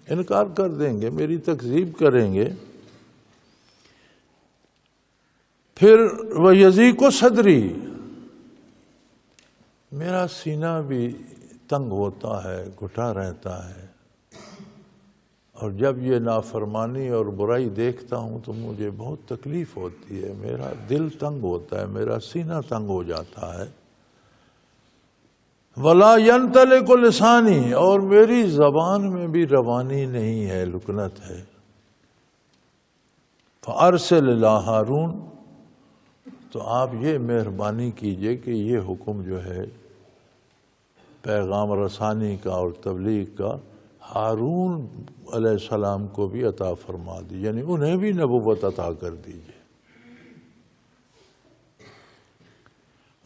انکار کر دیں گے، میری تکذیب کریں گے۔ پھر وَيَضِيقُ صَدْرِي، میرا سینہ بھی تنگ ہوتا ہے، گھٹا رہتا ہے، اور جب یہ نافرمانی اور برائی دیکھتا ہوں تو مجھے بہت تکلیف ہوتی ہے، میرا دل تنگ ہوتا ہے، میرا سینہ تنگ ہو جاتا ہے۔ وَلَا يَنْطَلِقُ لِسَانِي، اور میری زبان میں بھی روانی نہیں ہے، لکنت ہے۔ فَأَرْسِلْ إِلَىٰ ہارون، تو آپ یہ مہربانی کیجئے کہ یہ حکم جو ہے پیغام رسانی کا اور تبلیغ کا ہارون علیہ السلام کو بھی عطا فرما دی، یعنی انہیں بھی نبوت عطا کر دیجئے۔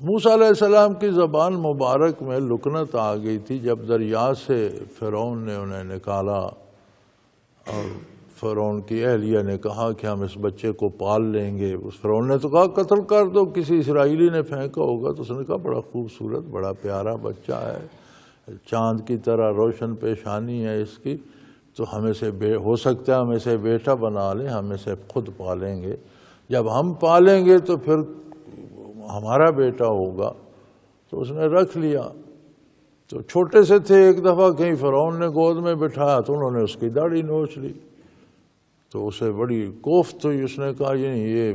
موسیٰ علیہ السلام کی زبان مبارک میں لکنت آ گئی تھی جب دریا سے فرعون نے انہیں نکالا اور فرعون کی اہلیہ نے کہا کہ ہم اس بچے کو پال لیں گے۔ اس فرعون نے تو کہا قتل کر دو، کسی اسرائیلی نے پھینکا ہوگا، تو اس نے کہا بڑا خوبصورت بڑا پیارا بچہ ہے، چاند کی طرح روشن پیشانی ہے اس کی، تو ہمیں سے ہو سکتا ہے ہم اسے بیٹا بنا لیں، ہم اسے خود پالیں گے، جب ہم پالیں گے تو پھر ہمارا بیٹا ہوگا۔ تو اس نے رکھ لیا۔ تو چھوٹے سے تھے، ایک دفعہ کہیں فرعون نے گود میں بٹھایا تو انہوں نے اس کی داڑھی نوچ لی، تو اسے بڑی کوفت ہوئی، اس نے کہا یہ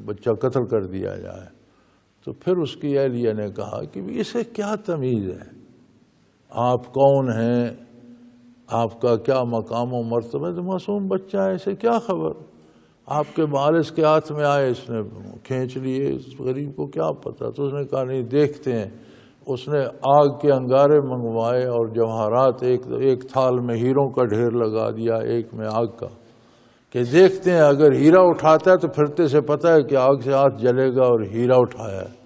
بچہ قتل کر دیا جائے۔ تو پھر اس کی اہلیہ نے کہا کہ اسے کیا تمیز ہے، آپ کون ہیں، آپ کا کیا مقام و مرتبہ، تو معصوم بچہ ہے، اسے کیا خبر، آپ کے بال اس کے ہاتھ میں آئے، اس نے کھینچ لیے، اس غریب کو کیا پتا۔ تو اس نے کہا نہیں دیکھتے ہیں۔ اس نے آگ کے انگارے منگوائے اور جواہرات، ایک تھال میں ہیروں کا ڈھیر لگا دیا، ایک میں آگ کا، کہ دیکھتے ہیں اگر ہیرا اٹھاتا ہے تو پھرتے سے پتہ ہے کہ آگ سے ہاتھ جلے گا اور ہیرا اٹھایا ہے،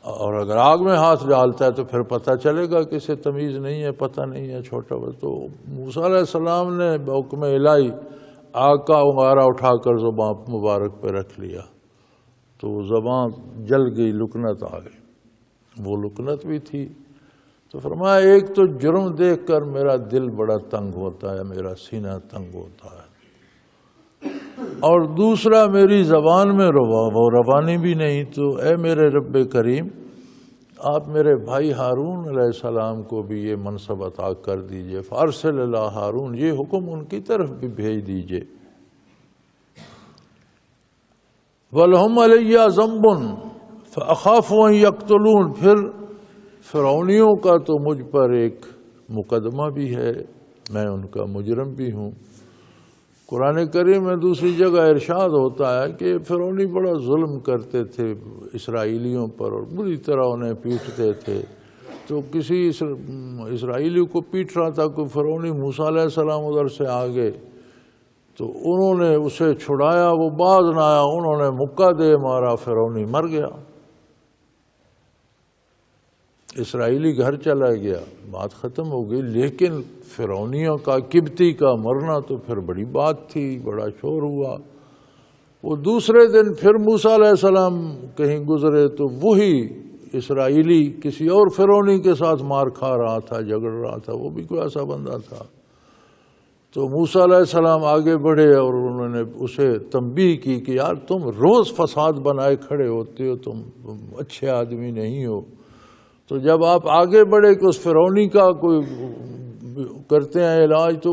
اور اگر آگ میں ہاتھ ڈالتا ہے تو پھر پتہ چلے گا کہ اسے تمیز نہیں ہے، پتہ نہیں ہے، چھوٹا بچہ۔ تو موسیٰ علیہ السلام نے بحکم الہی آگ کا انگارہ اٹھا کر زبان مبارک پہ رکھ لیا، تو زبان جل گئی، لکنت آ گئی۔ وہ لکنت بھی تھی تو فرمایا ایک تو جرم دیکھ کر میرا دل بڑا تنگ ہوتا ہے، میرا سینہ تنگ ہوتا ہے، اور دوسرا میری زبان میں وہ روانی بھی نہیں۔ تو اے میرے رب کریم، آپ میرے بھائی ہارون علیہ السلام کو بھی یہ منصب عطا کر دیجئے، فارسل الی ہارون، یہ حکم ان کی طرف بھی بھیج دیجئے۔ وَلَهُمْ عَلَيَّ ذَنْبٌ فَأَخَافُ أَنْ يَقْتُلُونَ، پھر فرعونیوں کا تو مجھ پر ایک مقدمہ بھی ہے، میں ان کا مجرم بھی ہوں۔ قرآن کریم میں دوسری جگہ ارشاد ہوتا ہے کہ فرعونی بڑا ظلم کرتے تھے اسرائیلیوں پر اور بری طرح انہیں پیٹتے تھے۔ تو کسی اسرائیلی کو پیٹ رہا تھا، کوئی فرعونی، موسیٰ علیہ السلام ادھر سے آگے، تو انہوں نے اسے چھڑایا، وہ باز نہ آیا، انہوں نے مکہ دے مارا، فرعونی مر گیا، اسرائیلی گھر چلا گیا، بات ختم ہو گئی۔ لیکن فرعونیوں کا، قبطی کا مرنا تو پھر بڑی بات تھی، بڑا شور ہوا۔ وہ دوسرے دن پھر موسیٰ علیہ السلام کہیں گزرے تو وہی اسرائیلی کسی اور فرعونی کے ساتھ مار کھا رہا تھا، جھگڑ رہا تھا، وہ بھی کوئی ایسا بندہ تھا۔ تو موسیٰ علیہ السلام آگے بڑھے اور انہوں نے اسے تنبیہ کی کہ یار تم روز فساد بنائے کھڑے ہوتے ہو، تم اچھے آدمی نہیں ہو۔ تو جب آپ آگے بڑھے کہ اس فرعونی کا کوئی کرتے ہیں علاج، تو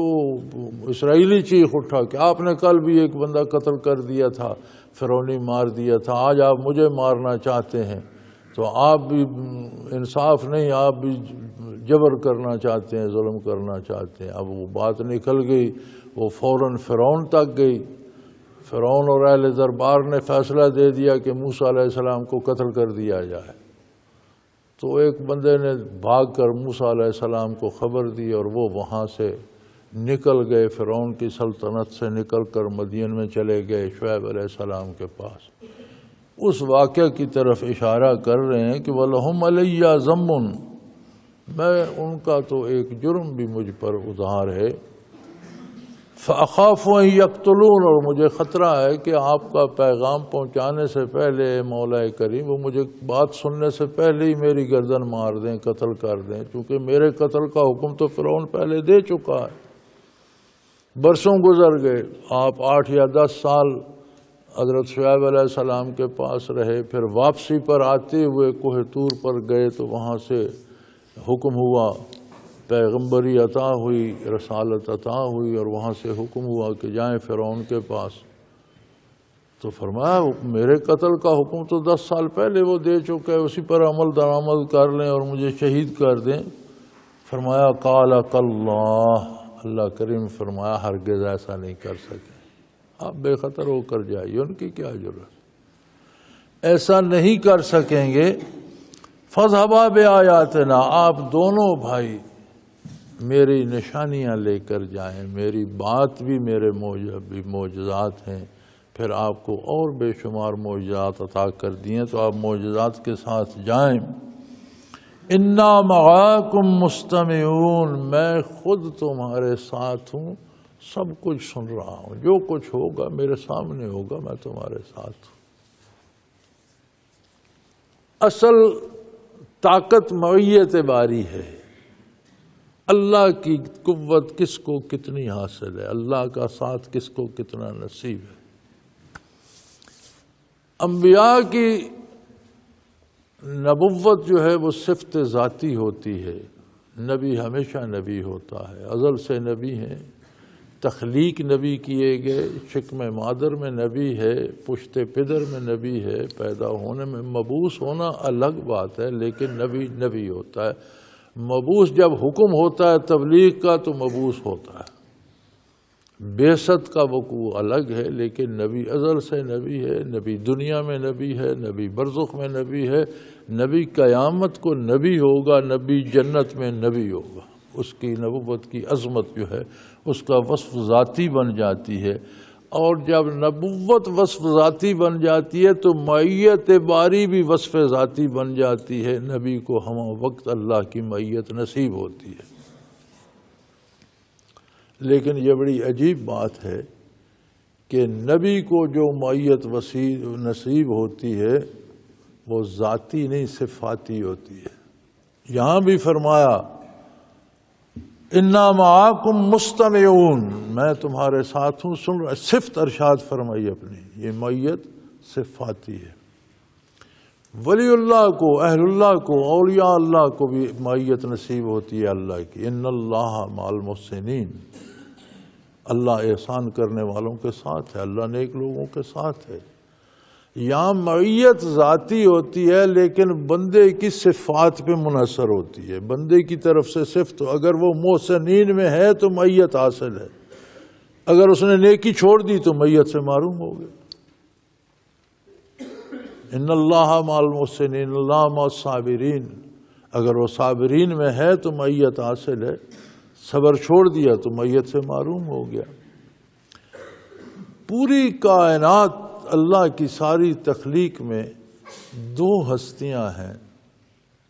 اسرائیلی چیخ اٹھا کہ آپ نے کل بھی ایک بندہ قتل کر دیا تھا، فرعونی مار دیا تھا، آج آپ مجھے مارنا چاہتے ہیں، تو آپ بھی انصاف نہیں، آپ بھی جبر کرنا چاہتے ہیں، ظلم کرنا چاہتے ہیں۔ اب وہ بات نکل گئی، وہ فوراً فرعون تک گئی۔ فرعون اور اہل دربار نے فیصلہ دے دیا کہ موسیٰ علیہ السلام کو قتل کر دیا جائے۔ تو ایک بندے نے بھاگ کر موسیٰ علیہ السلام کو خبر دی اور وہ وہاں سے نکل گئے، فرعون کی سلطنت سے نکل کر مدین میں چلے گئے شعیب علیہ السلام کے پاس۔ اس واقعہ کی طرف اشارہ کر رہے ہیں کہ وَلَهُمْ عَلَيَّ ذَنْبٌ، میں ان کا تو ایک جرم بھی مجھ پر ادھار ہے، فَأَخَافُ أَنْ يَقْتُلُونَ، اور مجھے خطرہ ہے کہ آپ کا پیغام پہنچانے سے پہلے مولا کریم وہ مجھے بات سننے سے پہلے ہی میری گردن مار دیں، قتل کر دیں، چونکہ میرے قتل کا حکم تو فرعون پہلے دے چکا ہے۔ برسوں گزر گئے، آپ 8 یا 10 سال حضرت شعیب علیہ السلام کے پاس رہے، پھر واپسی پر آتے ہوئے کوہ طور پر گئے تو وہاں سے حکم ہوا، پیغمبری عطا ہوئی، رسالت عطا ہوئی، اور وہاں سے حکم ہوا کہ جائیں فرعون کے پاس۔ تو فرمایا میرے قتل کا حکم تو 10 سال پہلے وہ دے چکے، اسی پر عمل درآمد کر لیں اور مجھے شہید کر دیں۔ فرمایا قال کاللہ، اللہ کریم فرمایا ہرگز ایسا نہیں کر سکے، آپ بے خطر ہو کر جائیے، ان کی کیا ضرورت؟ ایسا نہیں کر سکیں گے۔ فَاذْهَبَا بِآيَاتِنَا، آپ دونوں بھائی میری نشانیاں لے کر جائیں، میری بات بھی میرے معجزات ہیں، پھر آپ کو اور بے شمار معجزات عطا کر دیے تو آپ معجزات کے ساتھ جائیں۔ اِنَّا مَعَاكُمْ مُسْتَمِعُونَ، میں خود تمہارے ساتھ ہوں، سب کچھ سن رہا ہوں، جو کچھ ہوگا میرے سامنے ہوگا، میں تمہارے ساتھ ہوں۔ اصل طاقت معیت باری ہے۔ اللہ کی قوت کس کو کتنی حاصل ہے، اللہ کا ساتھ کس کو کتنا نصیب ہے۔ انبیاء کی نبوت جو ہے وہ صفت ذاتی ہوتی ہے۔ نبی ہمیشہ نبی ہوتا ہے، ازل سے نبی ہیں، تخلیق نبی کیے گئے، شکم مادر میں نبی ہے، پشت پدر میں نبی ہے، پیدا ہونے میں مبعوث ہونا الگ بات ہے، لیکن نبی نبی ہوتا ہے۔ مبعوث جب حکم ہوتا ہے تبلیغ کا تو مبعوث ہوتا ہے، بعثت کا وقوع الگ ہے، لیکن نبی ازل سے نبی ہے، نبی دنیا میں نبی ہے، نبی برزخ میں نبی ہے، نبی قیامت کو نبی ہوگا، نبی جنت میں نبی ہوگا۔ اس کی نبوت کی عظمت جو ہے اس کا وصف ذاتی بن جاتی ہے، اور جب نبوت وصف ذاتی بن جاتی ہے تو معیت باری بھی وصف ذاتی بن جاتی ہے۔ نبی کو ہم وقت اللہ کی معیت نصیب ہوتی ہے۔ لیکن یہ بڑی عجیب بات ہے کہ نبی کو جو معیت نصیب ہوتی ہے وہ ذاتی نہیں صفاتی ہوتی ہے۔ یہاں بھی فرمایا اِنَّا مَعَاكُمْ مُسْتَمِعُونَ، میں تمہارے ساتھ ہوں، سن رہا۔ صفت ارشاد فرمائی اپنی، یہ معیت صفاتی ہے۔ ولی اللہ کو، اہل اللہ کو، اولیاء اللہ کو بھی معیت نصیب ہوتی ہے اللہ کی۔ اِنَّ اللَّهَ مَعَ الْمُحْسِنِينَ، اللہ احسان کرنے والوں کے ساتھ ہے، اللہ نیک لوگوں کے ساتھ ہے۔ یہاں معیت ذاتی ہوتی ہے لیکن بندے کی صفات پہ منحصر ہوتی ہے، بندے کی طرف سے صفت، اگر وہ محسنین میں ہے تو معیت حاصل ہے، اگر اس نے نیکی چھوڑ دی تو معیت سے محروم ہو گئے۔ ان اللہ مع المحسنین، اللہ مع الصابرین، اگر وہ صابرین میں ہے تو معیت حاصل ہے، صبر چھوڑ دیا تو معیت سے محروم ہو گیا۔ پوری کائنات، اللہ کی ساری تخلیق میں دو ہستیاں ہیں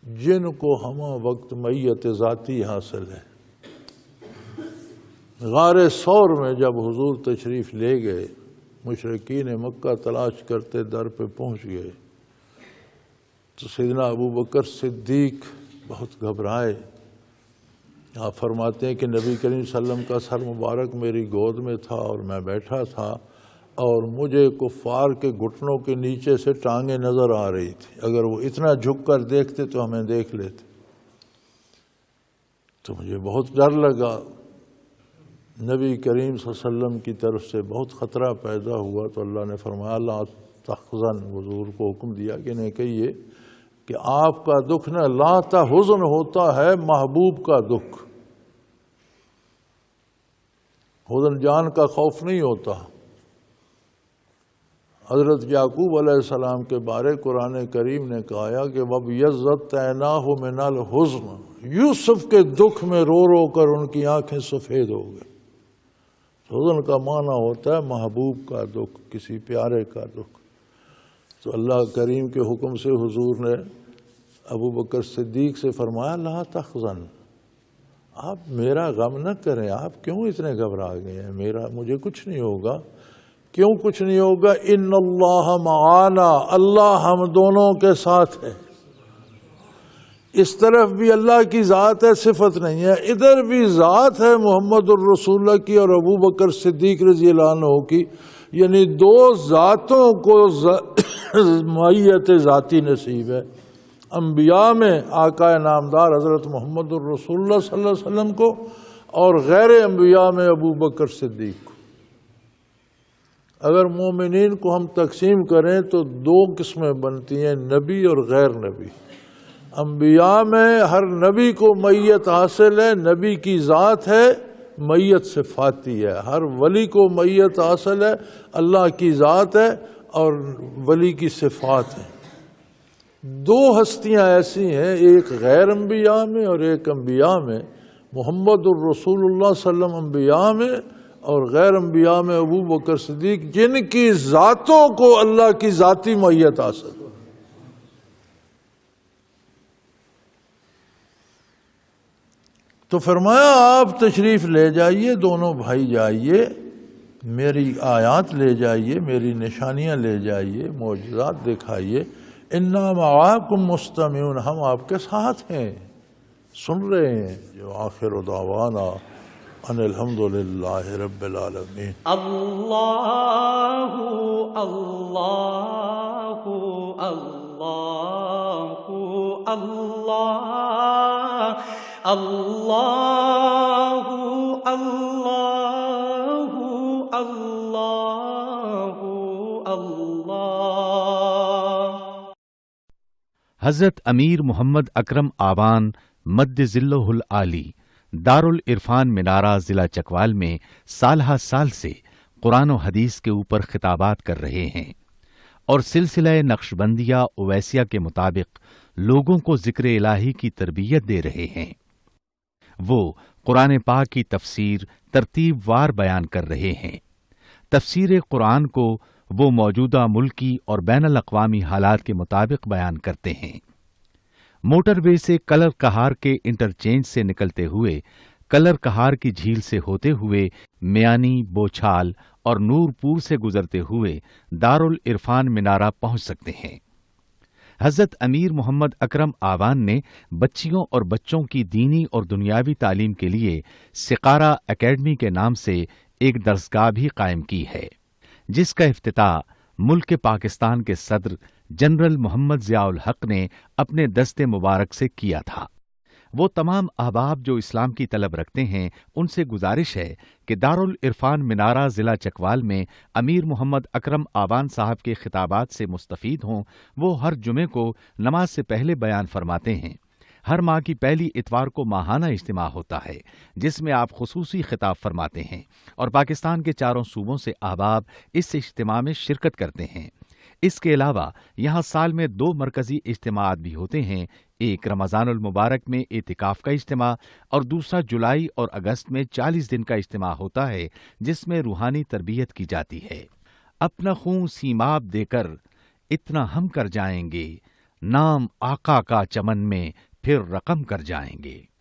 جن کو ہمہ وقت معیت ذاتی حاصل ہے۔ غار ثور میں جب حضور تشریف لے گئے، مشرکین مکہ تلاش کرتے در پہ پہنچ گئے تو سیدنا ابوبکر صدیق بہت گھبرائے۔ آپ فرماتے ہیں کہ نبی کریم صلی اللہ علیہ وسلم کا سر مبارک میری گود میں تھا اور میں بیٹھا تھا، اور مجھے کفار کے گھٹنوں کے نیچے سے ٹانگیں نظر آ رہی تھی، اگر وہ اتنا جھک کر دیکھتے تو ہمیں دیکھ لیتے۔ تو مجھے بہت ڈر لگا، نبی کریم صلی اللہ علیہ وسلم کی طرف سے بہت خطرہ پیدا ہوا، تو اللہ نے فرمایا لا تحزن، حضور کو حکم دیا کہ نہیں کہیے کہ آپ کا دکھ نہ لا تحزن ہوتا ہے محبوب کا دکھ، حزن جان کا خوف نہیں ہوتا۔ حضرت یعقوب علیہ السلام کے بارے قرآن کریم نے کہا کہ وَبْيَضَّتْ عَيْنَاهُ مِنَ الْحُزْنِ، یوسف کے دکھ میں رو رو کر ان کی آنکھیں سفید ہو گئی۔ حزن کا معنی ہوتا ہے محبوب کا دکھ، کسی پیارے کا دکھ۔ تو اللہ کریم کے حکم سے حضور نے ابوبکر صدیق سے فرمایا لا تحزن، آپ میرا غم نہ کریں، آپ کیوں اتنے گھبرا گئے ہیں، مجھے کچھ نہیں ہوگا۔ کیوں کچھ نہیں ہوگا؟ ان اللہ معانا، اللہ ہم دونوں کے ساتھ ہے۔ اس طرف بھی اللہ کی ذات ہے، صفت نہیں ہے، ادھر بھی ذات ہے محمد الرسول اللہ کی اور ابوبکر صدیق رضی اللہ عنہ کی، یعنی دو ذاتوں کو معیت ذاتی نصیب ہے۔ انبیاء میں آقا نامدار حضرت محمد الرسول اللہ صلی اللہ علیہ وسلم کو، اور غیر انبیاء میں ابوبکر صدیق کو۔ اگر مومنین کو ہم تقسیم کریں تو دو قسمیں بنتی ہیں، نبی اور غیر نبی۔ انبیاء میں ہر نبی کو معیت حاصل ہے، نبی کی ذات ہے، میت صفاتی ہے، ہر ولی کو میت حاصل ہے، اللہ کی ذات ہے اور ولی کی صفات ہیں۔ دو ہستیاں ایسی ہیں، ایک غیر انبیاء میں اور ایک انبیاء میں، محمد الرسول اللہ صلی اللہ علیہ وسلم انبیاء میں اور غیر انبیاء میں ابو بکر صدیق، جن کی ذاتوں کو اللہ کی ذاتی معیت حاصل۔ تو فرمایا آپ تشریف لے جائیے، دونوں بھائی جائیے، میری آیات لے جائیے، میری نشانیاں لے جائیے، معجزات دکھائیے، انا معاکم مستمعون، ہم آپ کے ساتھ ہیں، سن رہے ہیں۔ جو آخر دعوانا ان الحمدللہ رب العالمین۔ اللہ اللہ اللہ اللہ اللہ اللہ اللہ اللہ۔ حضرت امیر محمد اکرم آوان مد ذلہ العالی دارالعرفان منارہ ضلع چکوال میں سالہ سال سے قرآن و حدیث کے اوپر خطابات کر رہے ہیں اور سلسلہ نقشبندیہ اویسیہ کے مطابق لوگوں کو ذکر الہی کی تربیت دے رہے ہیں۔ وہ قرآن پاک کی تفسیر ترتیب وار بیان کر رہے ہیں۔ تفسیر قرآن کو وہ موجودہ ملکی اور بین الاقوامی حالات کے مطابق بیان کرتے ہیں۔ موٹر وے سے کلر کہار کے انٹرچینج سے نکلتے ہوئے، کلر کہار کی جھیل سے ہوتے ہوئے، میانی، بوچھال اور نورپور سے گزرتے ہوئے دارالعرفان منارہ پہنچ سکتے ہیں۔ حضرت امیر محمد اکرم آوان نے بچیوں اور بچوں کی دینی اور دنیاوی تعلیم کے لیے سقارہ اکیڈمی کے نام سے ایک درسگاہ بھی قائم کی ہے، جس کا افتتاح ملک پاکستان کے صدر جنرل محمد ضیاء الحق نے اپنے دست مبارک سے کیا تھا۔ وہ تمام احباب جو اسلام کی طلب رکھتے ہیں، ان سے گزارش ہے کہ دارالعرفان منارہ ضلع چکوال میں امیر محمد اکرم آوان صاحب کے خطابات سے مستفید ہوں۔ وہ ہر جمعے کو نماز سے پہلے بیان فرماتے ہیں۔ ہر ماہ کی پہلی اتوار کو ماہانہ اجتماع ہوتا ہے، جس میں آپ خصوصی خطاب فرماتے ہیں اور پاکستان کے چاروں صوبوں سے احباب اس اجتماع میں شرکت کرتے ہیں۔ اس کے علاوہ یہاں سال میں 2 مرکزی اجتماعات بھی ہوتے ہیں، ایک رمضان المبارک میں اعتکاف کا اجتماع اور دوسرا جولائی اور اگست میں 40 دن کا اجتماع ہوتا ہے، جس میں روحانی تربیت کی جاتی ہے۔ اپنا خون سیماب دے کر اتنا ہم کر جائیں گے، نام آقا کا چمن میں پھر رقم کر جائیں گے۔